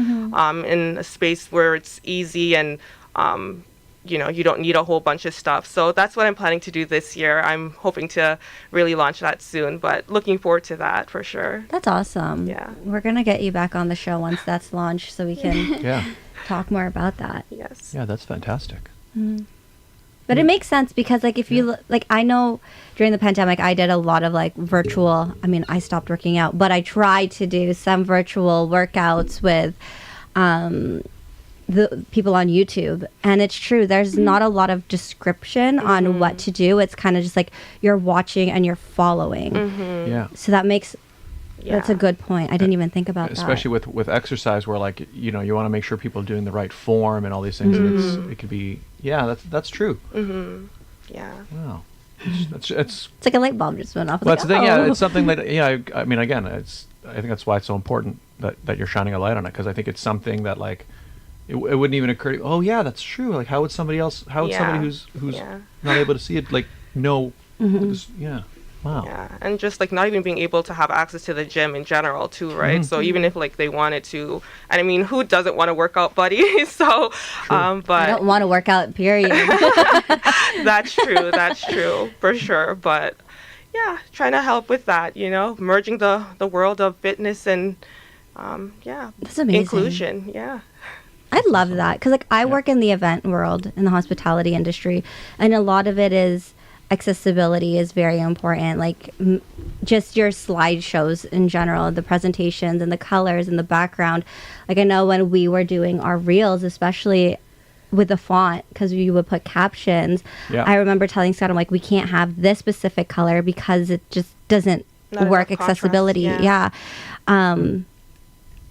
in a space where it's easy and you don't need a whole bunch of stuff. So that's what I'm planning to do this year. I'm hoping to really launch that soon, but looking forward to that for sure. That's awesome. Yeah. We're going to get you back on the show once that's launched so we can talk more about that. Yes. Yeah, that's fantastic. But it makes sense because if you I know during the pandemic I did a lot of virtual, I stopped working out, but I tried to do some virtual workouts with the people on YouTube, and it's true, there's not a lot of description on what to do. It's kind of just you're watching and you're following. Yeah. So that makes that's a good point. I didn't even think about especially that. with exercise, where you want to make sure people are doing the right form and all these things. And it could be that's true. Yeah. Wow. It's like a light bulb just went off. Well, that's the thing. Yeah, it's something that I mean, again, I think that's why it's so important that you're shining a light on it, because I think it's something that it wouldn't even occur to you, oh yeah, that's true. How would somebody somebody who's not able to see it know this, wow. Yeah, and just not even being able to have access to the gym in general too, right? So even if they wanted to, and I mean, who doesn't want to work out, buddy? So but I don't want to work out, period. That's true for sure. But yeah, trying to help with that, merging the world of fitness and That's amazing. inclusion. Yeah. I love that because I work in the event world, in the hospitality industry, and a lot of it is accessibility is very important. Just your slideshows in general, the presentations and the colors and the background. I know when we were doing our reels, especially with the font, because you would put captions. Yeah. I remember telling Scott, I'm we can't have this specific color because it just doesn't work accessibility. Yeah.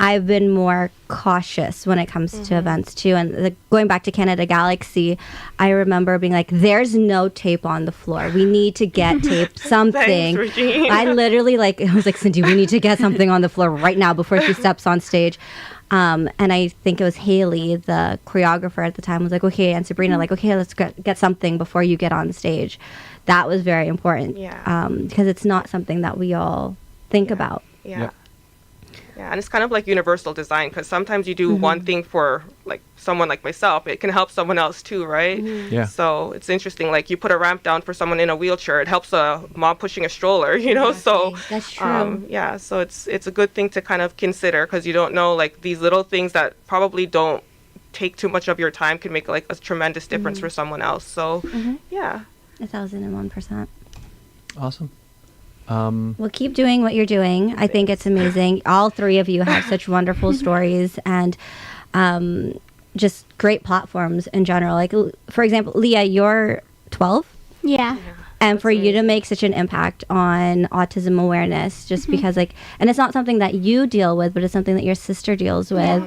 I've been more cautious when it comes to events too. And going back to Canada Galaxy, I remember being there's no tape on the floor. We need to get tape, something. Thanks, Regine. I literally I was Cindy, we need to get something on the floor right now before she steps on stage. And I think it was Haley, the choreographer at the time, was okay, and Sabrina, okay, let's get something before you get on stage. That was very important. Yeah. Because it's not something that we all think about. Yeah. Yeah, and it's kind of universal design, because sometimes you do one thing for someone like myself, it can help someone else too, right? Yeah. So it's interesting. You put a ramp down for someone in a wheelchair, it helps a mom pushing a stroller, Exactly. So that's true. Yeah, so it's a good thing to kind of consider, because you don't know these little things that probably don't take too much of your time can make a tremendous difference for someone else. So yeah, 1,001%. Awesome. Well, keep doing what you're doing. I think it's amazing. All three of you have such wonderful stories and just great platforms in general. For example, Leah, you're 12? Yeah. And for you to make such an impact on autism awareness, just because and it's not something that you deal with, but it's something that your sister deals with,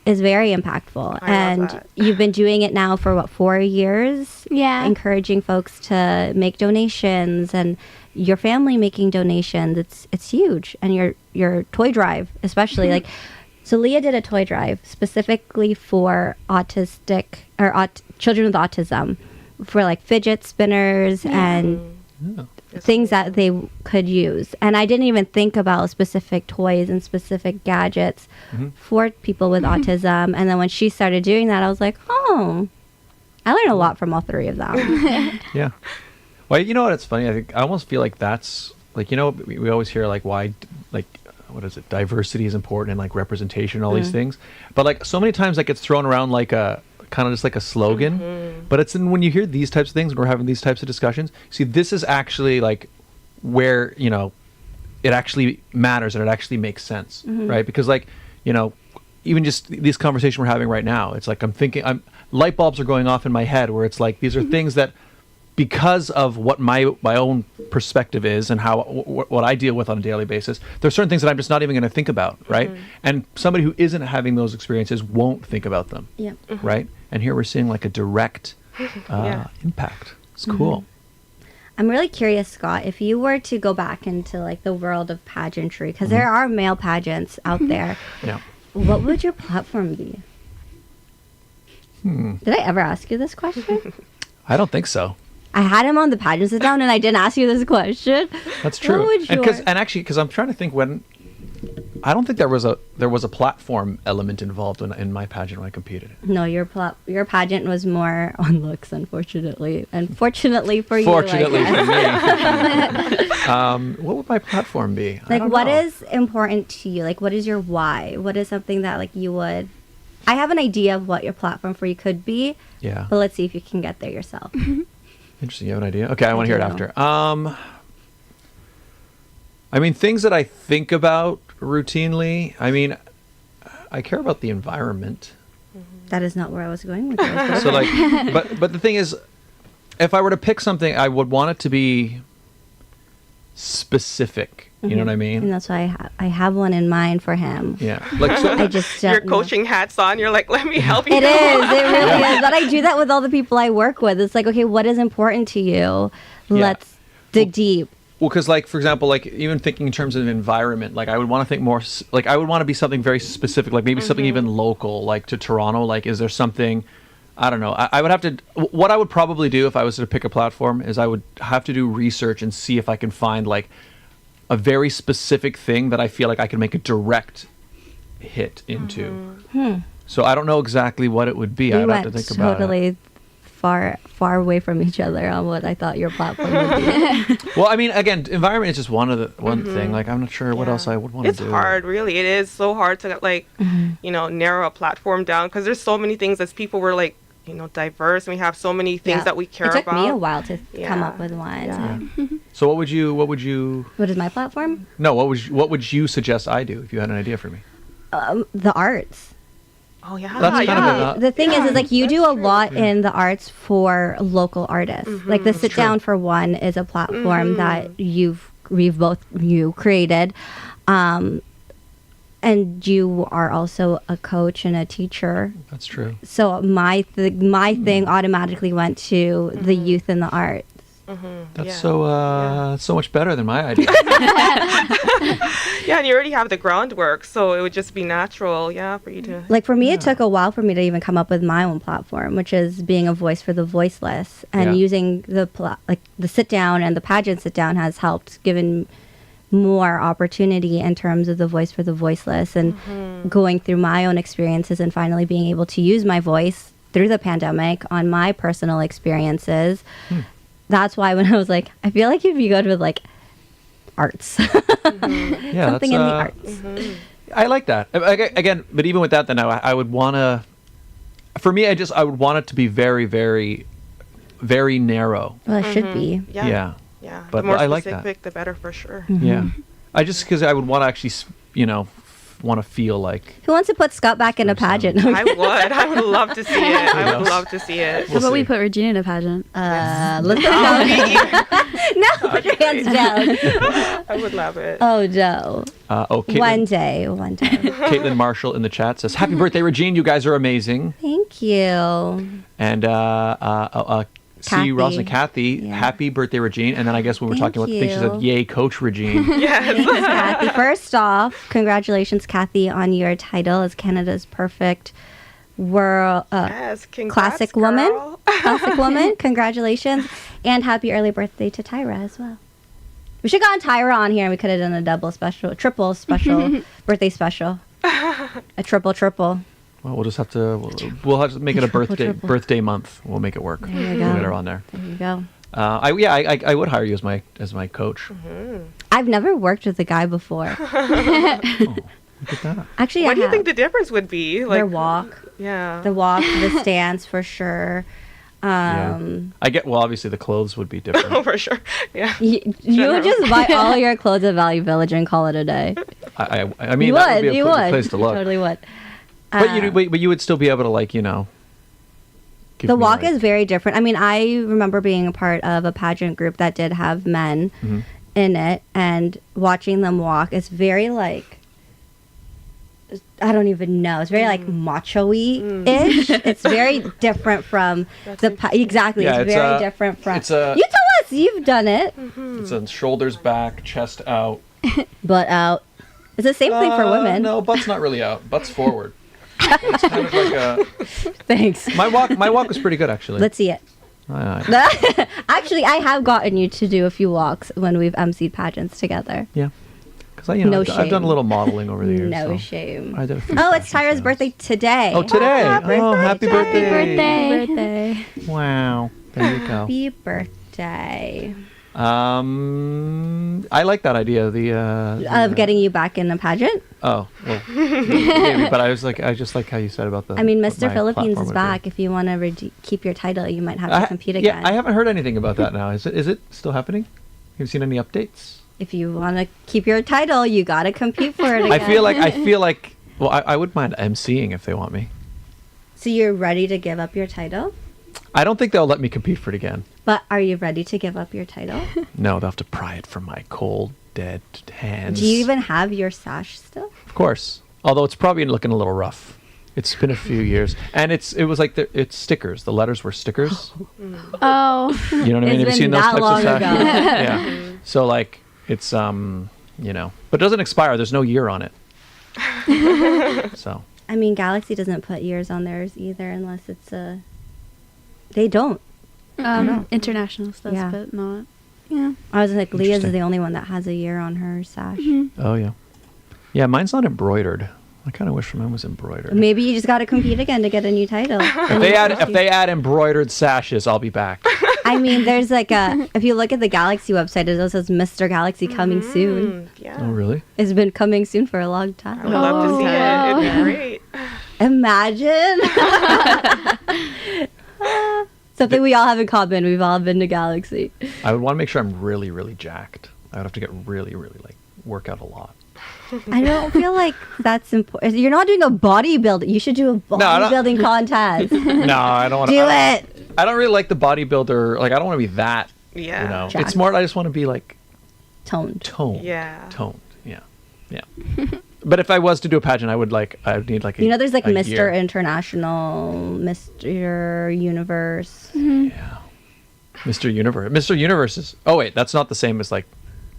is very impactful. And you've been doing it now for 4 years? Yeah. Encouraging folks to make donations and your family making donations. It's huge. And your toy drive, especially so Leah did a toy drive specifically for autistic or children with autism, for fidget spinners and things that they could use. And I didn't even think about specific toys and specific gadgets for people with autism. And then when she started doing that, I was I learned a lot from all three of them. Yeah. Well, you know what? It's funny. I almost feel that's we always hear why what is it? Diversity is important and representation, all these things. But so many times that gets thrown around like a kind of just like a slogan. But it's when you hear these types of things, when we're having these types of discussions, see, this is actually like where, you know, it actually matters and it actually makes sense, right? Because like, you know, even just this conversation we're having right now, it's like light bulbs are going off in my head where it's like these are things that, because of what my own perspective is and how what I deal with on a daily basis, there's certain things that I'm just not even going to think about, right? And somebody who isn't having those experiences won't think about them, right? And here we're seeing like a direct impact. It's cool. I'm really curious, Scott, if you were to go back into like the world of pageantry, because there are male pageants out there. What would your platform be? Did I ever ask you this question? I don't think so. I had him on the pageant sit down and I didn't ask you this question. That's true. What would your... And actually, because I'm trying to think when, I don't think there was a platform element involved in my pageant when I competed. No, your pageant was more on looks, unfortunately. Unfortunately for you. Fortunately for me. What would my platform be? Like, what is important to you? Like, what is your why? What is something that like you would... I have an idea of what your platform for you could be. Yeah. But let's see if you can get there yourself. Interesting. You have an idea? Okay, I want to hear it after. I mean, things that I think about routinely. I mean, I care about the environment. That is not where I was going with this. So, like, but the thing is, if I were to pick something, I would want it to be specific. You know what I mean? And that's why I have one in mind for him. Yeah. Like, so, I just don't Your know. coaching hat's on. You're like, let me help you. It is. It really is. But I do that with all the people I work with. It's like, okay, what is important to you? Let's dig deep. Well, because like, for example, like even thinking in terms of environment, like I would want to think more, like I would want to be something very specific, like maybe something even local, like to Toronto. Like, is there something, I don't know. I would have to, what I would probably do if I was to pick a platform is I would have to do research and see if I can find like a very specific thing that I feel like I can make a direct hit into. So I don't know exactly what it would be. I'd have to think about it. Totally far away from each other on what I thought your platform would be. Well, I mean, again, environment is just one thing. Like, I'm not sure what else I would want to do. It's hard, really. It is so hard to like, you know, narrow a platform down because there's so many things as people were like, you know, diverse. And we have so many things that we care about. It took me a while to come up with one. Yeah. So what would you? What is my platform? No, what would you suggest I do if you had an idea for me? The arts. Oh yeah. That's kind of The thing is like you do a lot in the arts for local artists. Like the Sit Down for One is a platform that we've both created. And you are also a coach and a teacher. That's true. So my thing automatically went to the youth and the arts. That's so much better than my idea. Yeah, and you already have the groundwork, so it would just be natural, for you to... Like for me, it took a while for me to even come up with my own platform, which is being a voice for the voiceless. And using the Sit Down and the pageant Sit Down has helped given more opportunity in terms of the voice for the voiceless and going through my own experiences and finally being able to use my voice through the pandemic on my personal experiences. That's why when I was like, I feel like if you go to like arts, something in the arts. I like that. Again, but even with that, then I would want to, for me, I would want it to be very, very, very narrow. Well, it should be. Yeah. But the more I like specific, that. the better for sure. Yeah. Because I would want to actually, want to feel like. Who wants to put Scott back in a pageant? I would love to see it. I would love to see it. How about we put Regine in a pageant? Let's no, put your hands down. I would love it. Oh, no. One day. Caitlin Marshall in the chat says, "Happy birthday, Regine. You guys are amazing." Thank you. And Kathy. Ross and Kathy, happy birthday, Regine. And then I guess when we're talking about the thing, she said, "Yay, Coach Regine." Yes. Kathy. First off, congratulations, Kathy, on your title as Canada's perfect world classic girl. woman. Classic woman. Congratulations. And happy early birthday to Tyra as well. We should have gotten Tyra on here and we could have done a triple special, birthday special. A triple. Well, we'll just have to. We'll have to make it a birthday month. We'll make it work. There you go. We'll get her on there. There you go. I would hire you as my coach. I've never worked with a guy before. Look at that. Actually, What I do you have think the difference would be? their walk, Yeah. the walk, the stance for sure. Yeah. I get, well, obviously the clothes would be different. For sure. Yeah. You would just buy all your clothes at Value Village and call it a day. I mean, You that would would. be You a would. place to You look. totally would. But you would still be able to, like, you know. give The me, walk like- is very different. I mean, I remember being a part of a pageant group that did have men in it, and watching them walk is very like, I don't even know. It's very like macho-y ish. It's very different from exactly. Yeah, it's very different from. it's a- You tell us. You've done it. It's a shoulders back, chest out. Butt out. It's the same thing for women. No, butt's not really out. Butt's forward. It's kind of like a. Thanks. My walk was pretty good actually. Let's see it. I- Actually, I have gotten you to do a few walks when we've emceed pageants together. yeah, because No I've done shame. a little modeling over the years. No so shame. I did a few Oh, it's fashion Tyra's shows. birthday today. Oh, today! Oh, happy birthday! birthday. Birthday. Wow, there you go. Happy birthday. I like that idea. Of getting you back in a pageant? Oh, well, maybe. But I just like how you said about the. I mean, what Mr. my Philippines platform is would be. back. If you want to keep your title, you might have to compete again. Yeah, I haven't heard anything about that now. Is it still happening? Have you seen any updates? If you want to keep your title, you got to compete for it again. I feel like. Well, I would mind emceeing if they want me. So you're ready to give up your title? I don't think they'll let me compete for it again. But are you ready to give up your title? No, they'll have to pry it from my cold, dead hands. Do you even have your sash still? Of course. Although it's probably looking a little rough. It's been a few years, and it was like it's stickers. The letters were stickers. Oh. You know what I mean? It's Have you seen been those that types long of sashes? ago. Yeah. So like it's you know, but it doesn't expire. There's no year on it. So. I mean, Galaxy doesn't put years on theirs either unless it's a... They don't. International stuff, Yeah. but not. Yeah. I was like, Leah's Interesting. the only one that has a year on her sash. Oh yeah. Yeah, mine's not embroidered. I kind of wish mine was embroidered. Maybe you just got to compete again to get a new title. If they add embroidered sashes, I'll be back. I mean, there's like if you look at the Galaxy website, it also says Mr. Galaxy coming soon. Yeah. Oh really? It's been coming soon for a long I time. would love to see wow. it. It'd be great. Imagine. Something we all have in common. We've all been to Galaxy. I would want to make sure I'm really, really jacked. I would have to get really, really like work out a lot. I don't feel like that's important. You're not doing a bodybuilding. You should do a I don't- bodybuilding contest. No, I don't want to. Do it. I don't really like the bodybuilder. Like I don't want to be that. Yeah. You know, Jacked. it's more. I just want to be like Toned. toned. Yeah. Toned. Yeah. Yeah. But if I was to do a pageant, I would need like a, You know, there's like a Mr. year. International, Mr. Universe. Yeah. Mr. Universe. Mr. Universe is. Oh wait, that's not the same as like.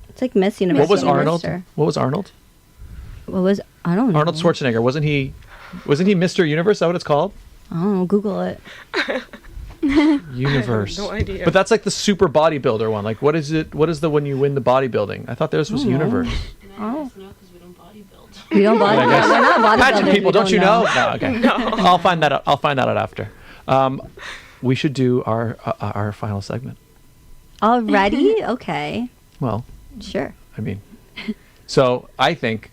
It's like Miss Universe. What was and Arnold? Mr. What was Arnold? What was I don't know. Arnold Schwarzenegger. Wasn't he Mr. Universe? Is that what it's called? I don't know. Google it. Universe. no idea. But that's like the super bodybuilder one. Like, what is it? What is the when you win the bodybuilding? I thought theirs was Universe. Oh. We don't bodybuild. I guess. We're not bodybuilders. Pageant people, We don't you know? No, okay. I'll find that out. I'll find that out after. We should do our final segment. Already? Okay. Well, Sure. I mean, so I think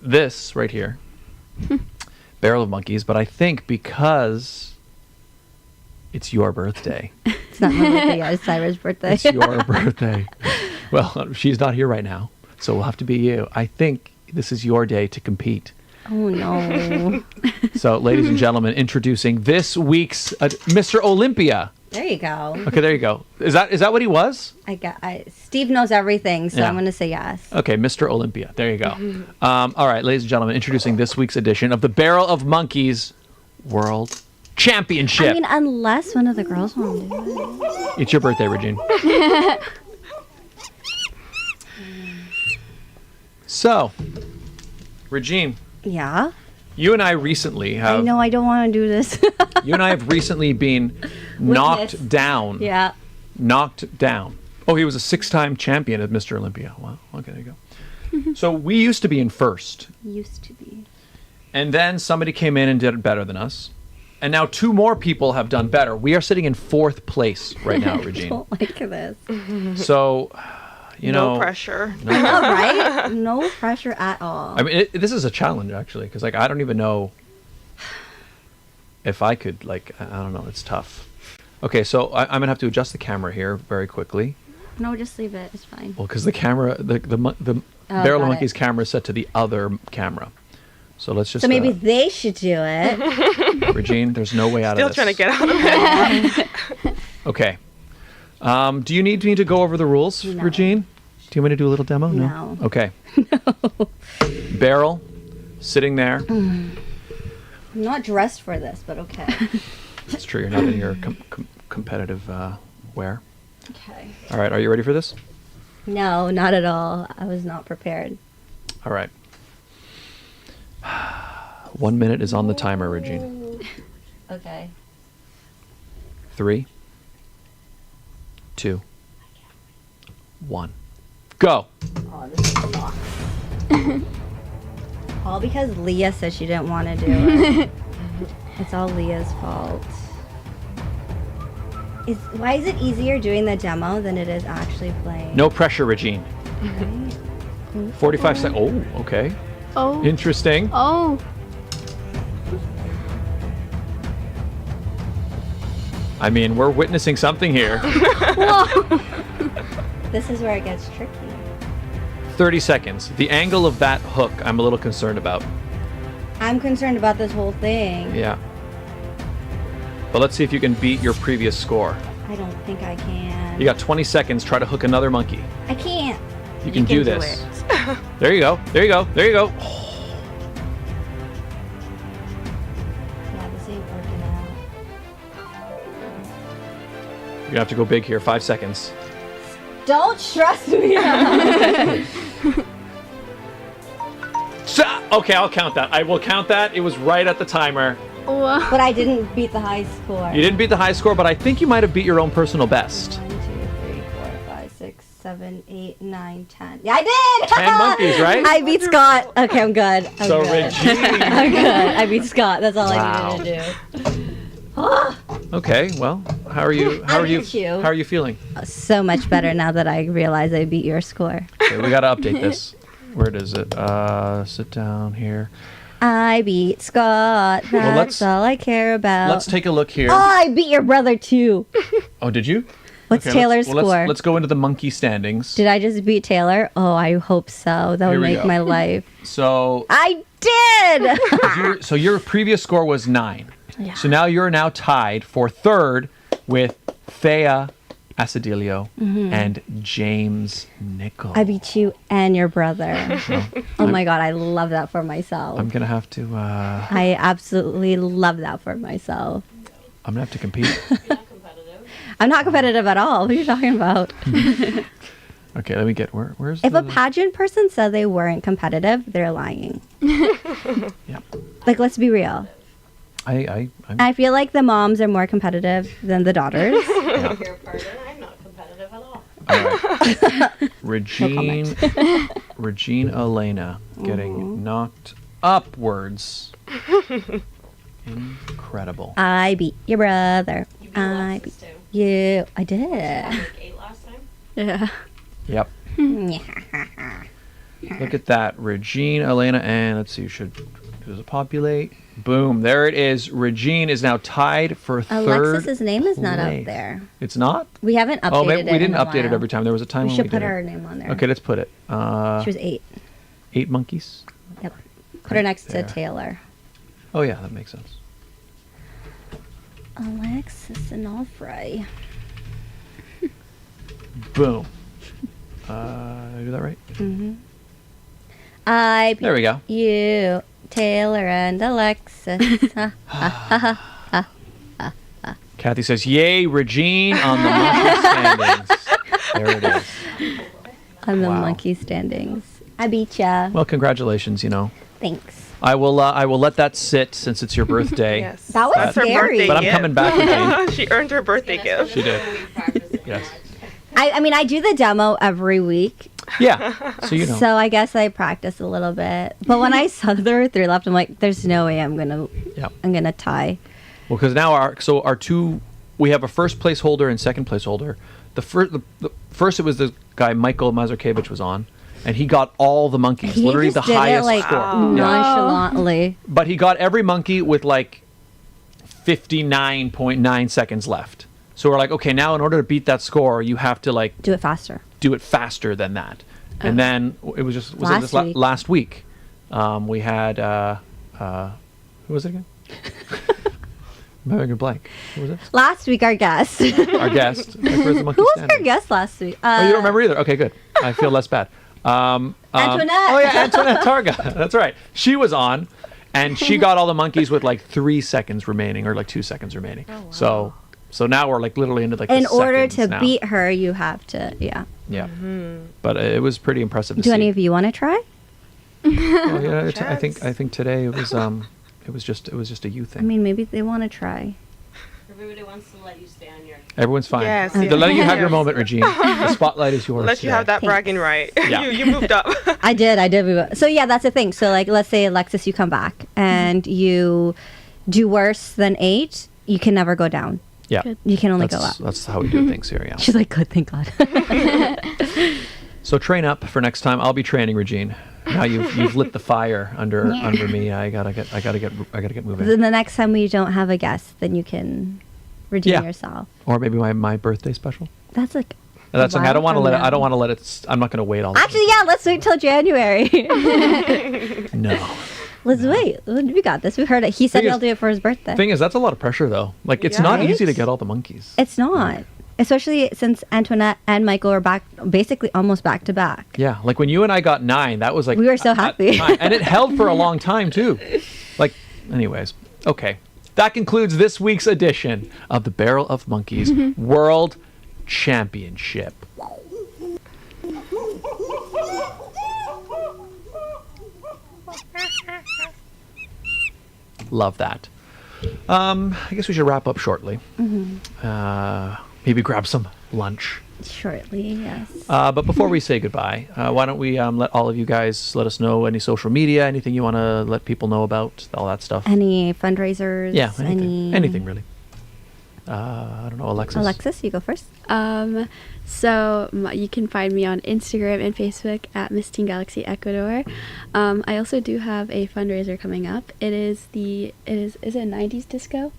this right here, Barrel of Monkeys, but I think because it's your birthday. It's not my birthday yet. It's Cyra's birthday. It's your birthday. Well, she's not here right now, so we'll have to be you. I think this is your day to compete. Oh, no. So, ladies and gentlemen, introducing this week's Mr. Olympia. There you go. Okay, there you go. Is that what he was? Steve knows everything, so Yeah. I'm going to say yes. Okay, Mr. Olympia. There you go. All right, ladies and gentlemen, introducing this week's edition of the Barrel of Monkeys World Championship. I mean, unless one of the girls want to do it. It's your birthday, Regine. So, Regine, Yeah? you and I recently have. I know I don't want to do this. You and I have recently been knocked down. Yeah. Knocked down. Oh, he was a 6-time champion at Mr. Olympia. Wow. Okay, there you go. So we used to be in first, Used to be. and then somebody came in and did it better than us. And now 2 more people have done better. We are sitting in 4th place right now, I Regine. don't like this. So, You no know, pressure. All right. No pressure at all. I mean, this is a challenge actually, because like I don't even know if I could I don't know. It's tough. Okay, so I'm gonna have to adjust the camera here very quickly. No, just leave it. It's fine. Well, because the camera, the Barrel of got Monkeys it. camera is set to the other camera. So let's just. So maybe they should do it. Regine, there's no way out Still of this. trying to get out of it. Okay. Do you need me to go over the rules, No. Regine? Do you want me to do a little demo? No. Okay. Barrel, sitting there. I'm not dressed for this, but okay. It's true. You're not in your competitive wear. Okay. All right. Are you ready for this? No, not at all. I was not prepared. All right. 1 minute is on the timer, Regine. Okay. 3, 2, 1, go. Oh, this sucks. All because Leah said she didn't want to do it. It's all Leah's fault. Why is it easier doing the demo than it is actually playing? No pressure, Regine. 45 seconds. Oh, okay. Oh. Interesting. Oh. I mean, we're witnessing something here. Whoa. This is where it gets tricky. 30 seconds. The angle of that hook, I'm a little concerned about. I'm concerned about this whole thing. Yeah. But let's see if you can beat your previous score. I don't think I can. You got 20 seconds. Try to hook another monkey. I can't. You can do this. There you go. There you go. There you go. Yeah, this ain't working out. You're gonna have to go big here. 5 seconds. Don't trust me. Okay, I'll count that. I will count that. It was right at the timer. Whoa. But I didn't beat the high score. You didn't beat the high score, but I think you might have beat your own personal best. 1, 2, 3, 4, 5, 6, 7, 8, 9, 10. Yeah, I did! 10 monkeys, right? I beat Scott. Okay, I'm good. I'm So good. Regine. I'm good. I beat Scott. That's all Wow. I needed to do. Okay, well, how are you? How are you? beat you. How are you feeling? So much better now that I realize I beat your score. Okay, we gotta update this. Where is it? Sit down here. I beat Scott. That's let's- all I care about. Let's take a look here. Oh, I beat your brother too. Oh, did you? What's Okay, Taylor's let's score? let's go into the monkey standings. Did I just beat Taylor? Oh, I hope so. That Here would we make go. my life. So, I did. so your previous score was 9. Yeah. So now you're tied for third with Thea Acidilio and James Nichol. I beat you and your brother. Oh my God, I love that for myself. I'm gonna have to. I absolutely love that for myself. I'm gonna have to compete. I'm not competitive at all. What are you talking about? Okay, let me get where's If the, a pageant person said they weren't competitive, they're lying. Yeah. Like, let's be real. I'm I feel like the moms are more competitive than the daughters. Beg your pardon, I'm not competitive at all. all right. Regine Alaina getting knocked upwards. Incredible. I beat your brother. You beat I beat Alexis too. you. I did. I like 8 last time. Yeah. Yep. Look at that. Regine Alaina, and let's see, does it populate? Boom, there it is. Regine is now tied for third. Alexis's name is not place. up there. It's not? We haven't updated Oh, maybe it. we didn't in a update it while. every time. There was a time We when should we put did her it. name on there. Okay, let's put it. She was 8. 8 monkeys. Yep. Put her next there. to Taylor. Oh yeah, that makes sense. Alexis and Alfrey. Boom. Did I do that right? I beat There we go. you, Taylor and Alexis. Kathy says, "Yay, Regine on the monkey standings." There it is. On the Wow. monkey standings. I beat ya. Well, congratulations. Thanks. I will let that sit since it's your birthday. Yes. That was That's her scary. birthday But I'm gift. coming back again. She earned her birthday gift. She did. Yes. I mean, I do the demo every week, Yeah. So you know. so I guess I practice a little bit. But when I saw there were 3 left, I'm like, there's no way I'm gonna tie. Well, because now our two, we have a first place holder and second place holder. The first it was the guy Michael Mazurkiewicz was on, and he got all the monkeys, He literally the just did highest it, like, score. nonchalantly. But he got every monkey with like 59.9 seconds left. So we're like, okay, now in order to beat that score, you have to like Do it faster. do it faster than that. And then it was just last week. We had who was it again? I'm having a blank. Who was it? Last week, our guest. Our guest. Like, where's the monkey Who was standing? our guest last week? Oh, you don't remember either? Okay, good. I feel less bad. Antoinette. Oh yeah, Antoinette Targa. That's right. She was on, and she got all the monkeys with like 3 seconds remaining, or like 2 seconds remaining. Oh, wow. So now we're like literally into like In the order to seconds now. beat her, you have to, yeah. Yeah. But it was pretty impressive to Do see. any of you want to try? Well, yeah, I think today it was just a you thing. I mean, maybe they want to try. Everybody wants to let you stay on your. Everyone's fine. Yes, They're yes. letting you have your moment, Regine. The spotlight is yours. Let you have that Thanks. bragging right. Yeah. you moved up. I did. So yeah, that's the thing. So like, let's say Alexis, you come back and you do worse than 8, you can never go down. Yeah. You can only go up. That's how we do things here. Yeah. She's like, good, thank God. So train up for next time. I'll be training Regine. Now you've lit the fire under me. I gotta get moving. Then the next time we don't have a guest, then you can redeem Yeah. yourself. Or maybe my birthday special. That's like. That's a okay. I don't want to while let from it. I don't now. want to let it. I'm not going to wait all. The Actually, yeah. Let's wait till January. No. Let's wait. We got this. We heard it. He said Thing is- he'll do it for his birthday. Thing is, that's a lot of pressure though. Like it's not Right? easy to get all the monkeys. It's not. Especially since Antoinette and Michael are back, basically almost back to back. Yeah, like when you and I got 9, that was like We were so at happy. time. And it held for a long time too. Like, anyways, okay. That concludes this week's edition of the Barrel of Monkeys World Championship. Love that. I guess we should wrap up shortly. Maybe grab some lunch. Shortly, yes. But before we say goodbye, why don't we let all of you guys let us know any social media, anything you want to let people know about, all that stuff. Any fundraisers? Yeah, anything really. I don't know, Alexis. Alexis, you go first. So you can find me on Instagram and Facebook at Miss Teen Galaxy Ecuador. I also do have a fundraiser coming up. Is it 90s disco?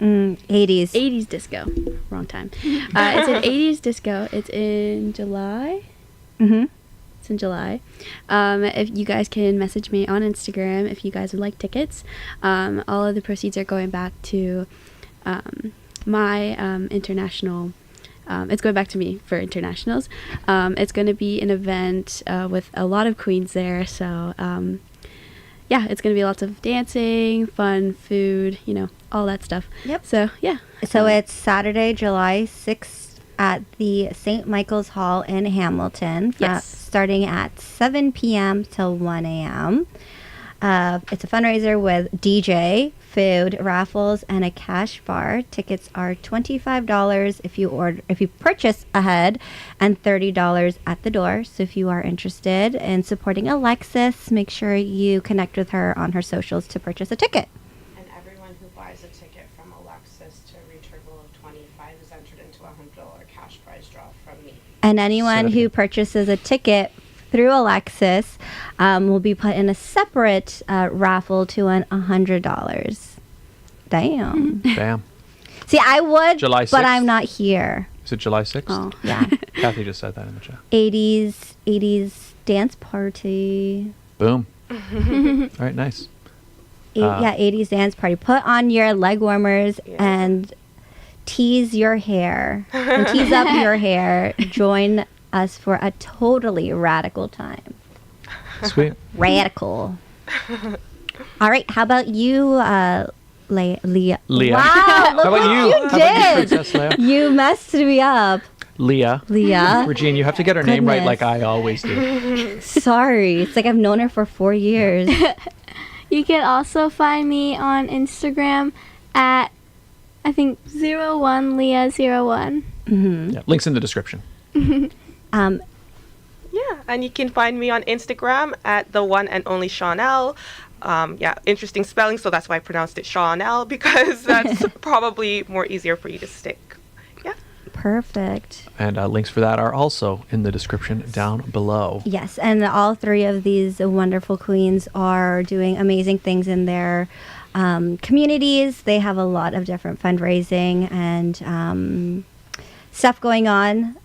80s. 80s disco. Wrong time. It's an 80s disco. It's in July. Mm-hmm. It's in July. If you guys can message me on Instagram if you guys would like tickets. All of the proceeds are going back to my international. It's going back to me for internationals. It's going to be an event with a lot of queens there. So yeah, it's going to be lots of dancing, fun, food, all that stuff. Yep. So yeah. So it's Saturday, July 6th at the St. Michael's Hall in Hamilton. Yes. Starting at 7 p.m. till 1 a.m. It's a fundraiser with DJ, food, raffles, and a cash bar. Tickets are $25 if you purchase ahead, and $30 at the door. So if you are interested in supporting Alexis, make sure you connect with her on her socials to purchase a ticket. And everyone who buys a ticket from Alexis to reach her goal of 25 is entered into a $100 cash prize draw from me. And anyone who Certificate. purchases a ticket through Alexis will be put in a separate raffle to win $100. Damn. Damn. See, I would, July but 6th? I'm not here. Is it July 6th? Oh, yeah. Kathy just said that in the chat. 80s dance party. Boom. All right, nice. 80s dance party. Put on your leg warmers and tease your hair. And tease up your hair. Join us for a totally radical time. Sweet. Radical. All right, how about you, Leah? Leah. Wow, look How about what you? you How about you, did. Princess Leia? You messed me up, Leah. Leah. Regine, you have to get her name right Goodness. like I always do. Sorry, it's like I've known her for 4 years. You can also find me on Instagram at, I think, 01Leah01. Yeah, links in the description. Yeah, and you can find me on Instagram at the one and only Shaunelle. Interesting spelling, so that's why I pronounced it Shaunelle, because that's probably more easier for you to stick. Yeah. Perfect. And links for that are also in the description down below. Yes, and all three of these wonderful queens are doing amazing things in their communities. They have a lot of different fundraising and stuff going on.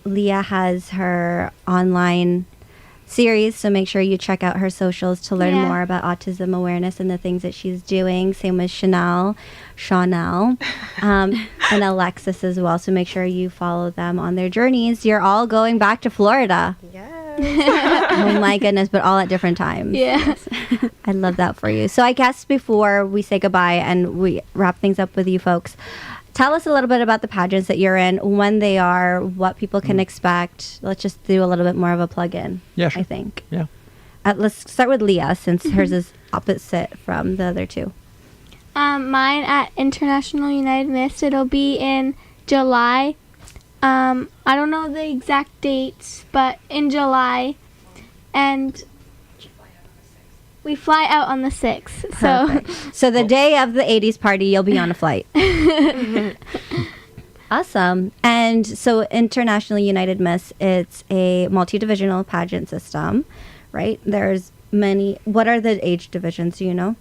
Leah has her online series, so make sure you check out her socials to learn more about autism awareness and the things that she's doing. Same with Shaunelle, and Alexis as well. So make sure you follow them on their journeys. You're all going back to Florida. Yes. Oh my goodness, but all at different times. Yeah. I love that for you. So I guess before we say goodbye and we wrap things up with you folks, tell us a little bit about the pageants that you're in, when they are, what people can expect. Let's just do a little bit more of a plug-in, Yeah, sure. I think. Yeah. Let's start with Leah, since hers is opposite from the other two. Mine at International United Miss. It'll be in July. I don't know the exact dates, but in July. And we fly out on the 6th. So the day of the 80s party, you'll be on a flight. Awesome. And so International United Miss, it's a multi-divisional pageant system, right? There's many. What are the age divisions, do you know?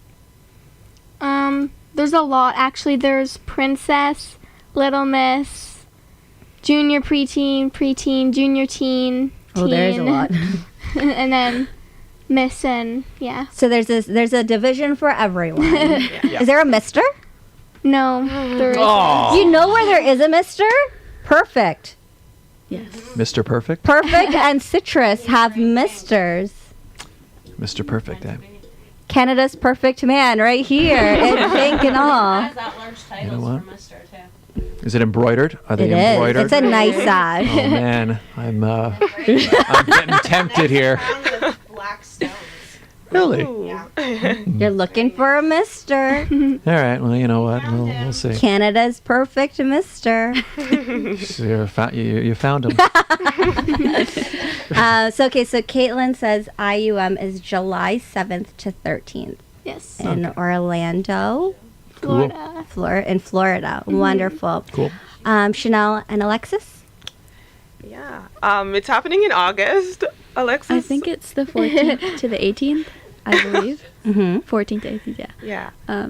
There's a lot, actually. There's Princess, Little Miss, Junior Preteen, Junior Teen, Oh, there's a lot. and then Miss and, yeah. So there's a division for everyone. Is there a Mister? No, there isn't. Oh, You know where there is a Mister? Perfect. Yes. Mr. Perfect? Perfect and Citrus have Misters. Mr. Perfect, eh? Canada's perfect man right here in pink and all. Has that large titles You know what? for Mister too. Is it embroidered? Are they It is. embroidered? It's a nice sash. Oh man, I'm getting tempted here. Crowned with black stones. Really? Ooh. Yeah. You're looking for a Mister. All right. Well, you know what? We'll see. Canada's perfect Mister. So you found him. So Caitlin says IUM is July 7th to 13th Yes. in Orlando, Cool. Florida. Wonderful. Cool. Shaunelle and Alexis? Yeah. It's happening in August. Alexis? I think it's the 14th to the 18th, I believe. Mm-hmm. 14th to 18th, yeah. Yeah.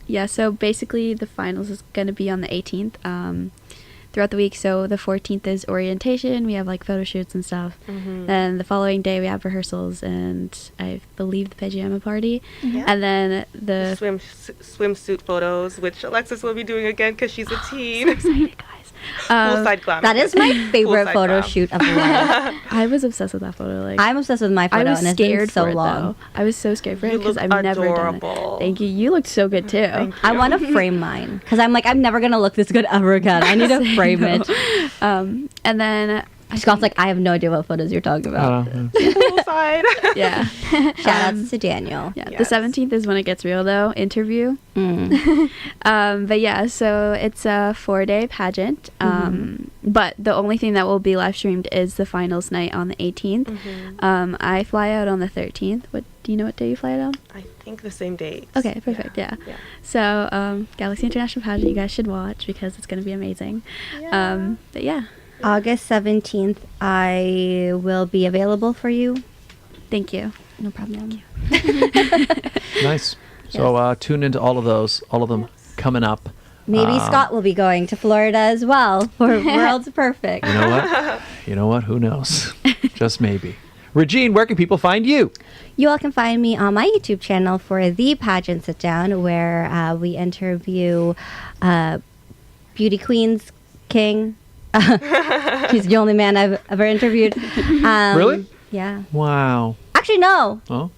Yeah, so basically the finals is going to be on the 18th throughout the week. So the 14th is orientation. We have like photo shoots and stuff. Then the following day we have rehearsals and I believe the pajama party. Yeah. And then the Swimsuit photos, which Alexis will be doing again because she's a teen. excited, guys. Poolside glam. That is my favorite Poolside photo glam. shoot of life. I was obsessed with that photo. Like I'm obsessed with my I photo, was and it's been scared so for it, long. though. I was so scared for it You because look I've never done adorable. it. Thank you. You looked so good too. Thank I want to frame mine because I'm like, I'm never going to look this good ever again. I need to frame it. And then Scott's like, I have no idea what photos you're talking about. Poolside. yeah. Shout outs to Daniel. Yeah, Yes. the 17th is when it gets real, though. Interview. But yeah, so it's a 4-day pageant. But the only thing that will be live streamed is the finals night on the 18th. I fly out on the 13th. Do you know what day you fly out on? I think the same date. Okay, perfect. Yeah. So Galaxy International Pageant, you guys should watch because it's going to be amazing. But yeah, August 17th, I will be available for you. thank you. No problem. Nice. So tune into all of them coming up. Maybe Scott will be going to Florida as well for World's Perfect. You know what? You know what? Who knows? Just maybe. Regine, where can people find you? You all can find me on my YouTube channel for The Pageant Sit Down, where we interview beauty queens, king. He's the only man I've ever interviewed. Really? Yeah. Wow. Actually, no. Oh.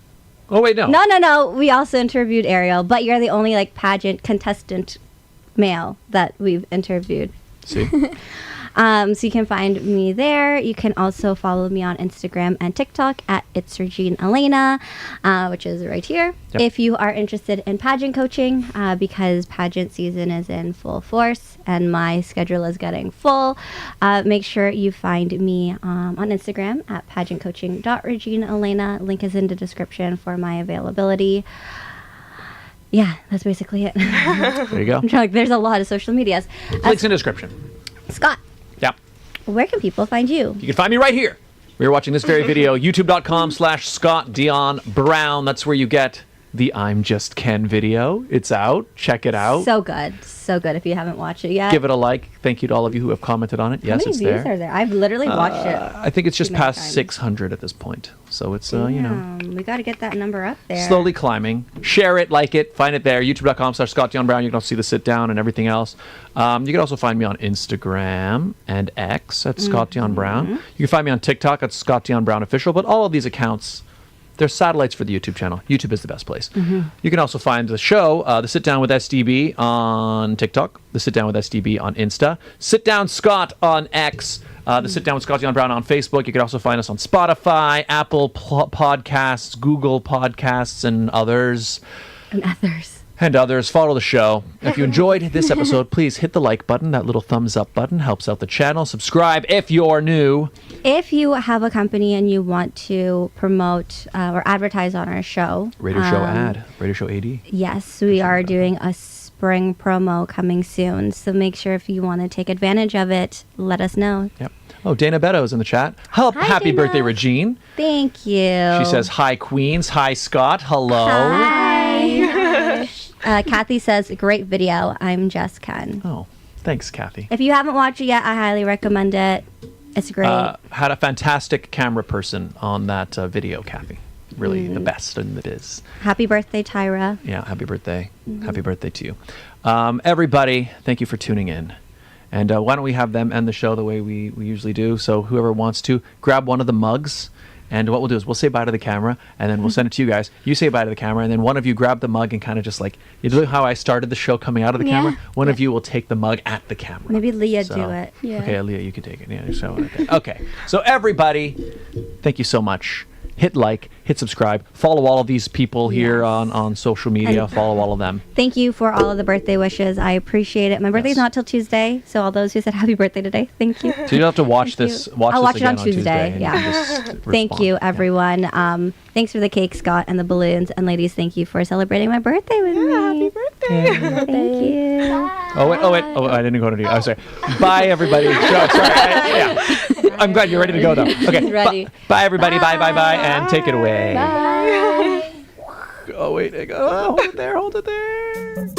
Oh wait, no. No. We also interviewed Ariel, but you're the only pageant contestant male that we've interviewed. See. So you can find me there. You can also follow me on Instagram and TikTok at It's Regine Alaina, which is right here. Yep. If you are interested in pageant coaching, because pageant season is in full force and my schedule is getting full, make sure you find me on Instagram at pageantcoaching.reginealaina. Link is in the description for my availability. Yeah, that's basically it. There you go. I'm trying, there's a lot of social medias. Links in description. Scott, Yeah. where can people find you? You can find me right here. We're watching this very video, youtube.com/Scott Dion Brown. That's where you get the I'm Just Ken video. It's out. Check it out. So good. So good if you haven't watched it yet. Give it a like. Thank you to all of you who have commented on it. Yes, How many it's views there. are there? I've literally watched it. I think it's just too many past times. 600 at this point. So it's, you know, We got to get that number up there. slowly climbing. Share it, like it, find it there. YouTube.com/Scott Dion Brown. You can also see the sit down and everything else. You can also find me on Instagram and X at Scott Dion Brown. You can find me on TikTok at Scott Dion Brown Official. But all of these accounts, they're satellites for the YouTube channel. YouTube is the best place. You can also find the show, The Sit Down with SDB on TikTok, The Sit Down with SDB on Insta, Sit Down Scott on X, The Sit Down with Scott Dion Brown on Facebook. You can also find us on Spotify, Apple Podcasts, Google Podcasts, and others. And others. Follow the show. If you enjoyed this episode, please hit the like button. That little thumbs up button helps out the channel. Subscribe if you're new. If you have a company and you want to promote or advertise on our show. Radio show ad. Radio show AD. Yes, we are doing a spring promo coming soon. So make sure if you want to take advantage of it, let us know. Yep. Oh, Dana Beddoes in the chat. Happy Dana. birthday, Regine. Thank you. She says, hi, Queens. Hi, Scott. Hello. Hi. Kathy says, great video. I'm Just Ken. Oh, thanks, Kathy. If you haven't watched it yet, I highly recommend it. It's great. Had a fantastic camera person on that video, Kathy. Really the best in the biz. Happy birthday, Tyra. Yeah, happy birthday. Happy birthday to you. Everybody, thank you for tuning in. And why don't we have them end the show the way we usually do? So whoever wants to, grab one of the mugs. And what we'll do is we'll say bye to the camera, and then we'll send it to you guys. You say bye to the camera, and then one of you grab the mug and kind of just like, you know how I started the show coming out of the camera? One of you will take the mug at the camera. Maybe Leah So- do it. Yeah. Okay, Leah, you can take it. Yeah, so, okay. So everybody, thank you so much. Hit like, hit subscribe, follow all of these people here on social media. And- follow all of them. Thank you for all of the birthday wishes. I appreciate it. My birthday's not till Tuesday, so all those who said happy birthday today, thank you. So you don't have to watch this. Watch I'll this watch it again on Tuesday. and Yeah. you can just Thank respond. you, Yeah. everyone. Thanks for the cake, Scott, and the balloons. And ladies, thank you for celebrating my birthday with me. Happy birthday. Thank you. Oh, wait. Oh, I didn't go to you. I'm sorry. Bye, everybody. Sorry. I'm glad you're ready to go, though. Okay. He's ready. Bye, everybody. Bye. And take it away. Bye. Oh, wait. Hold it there.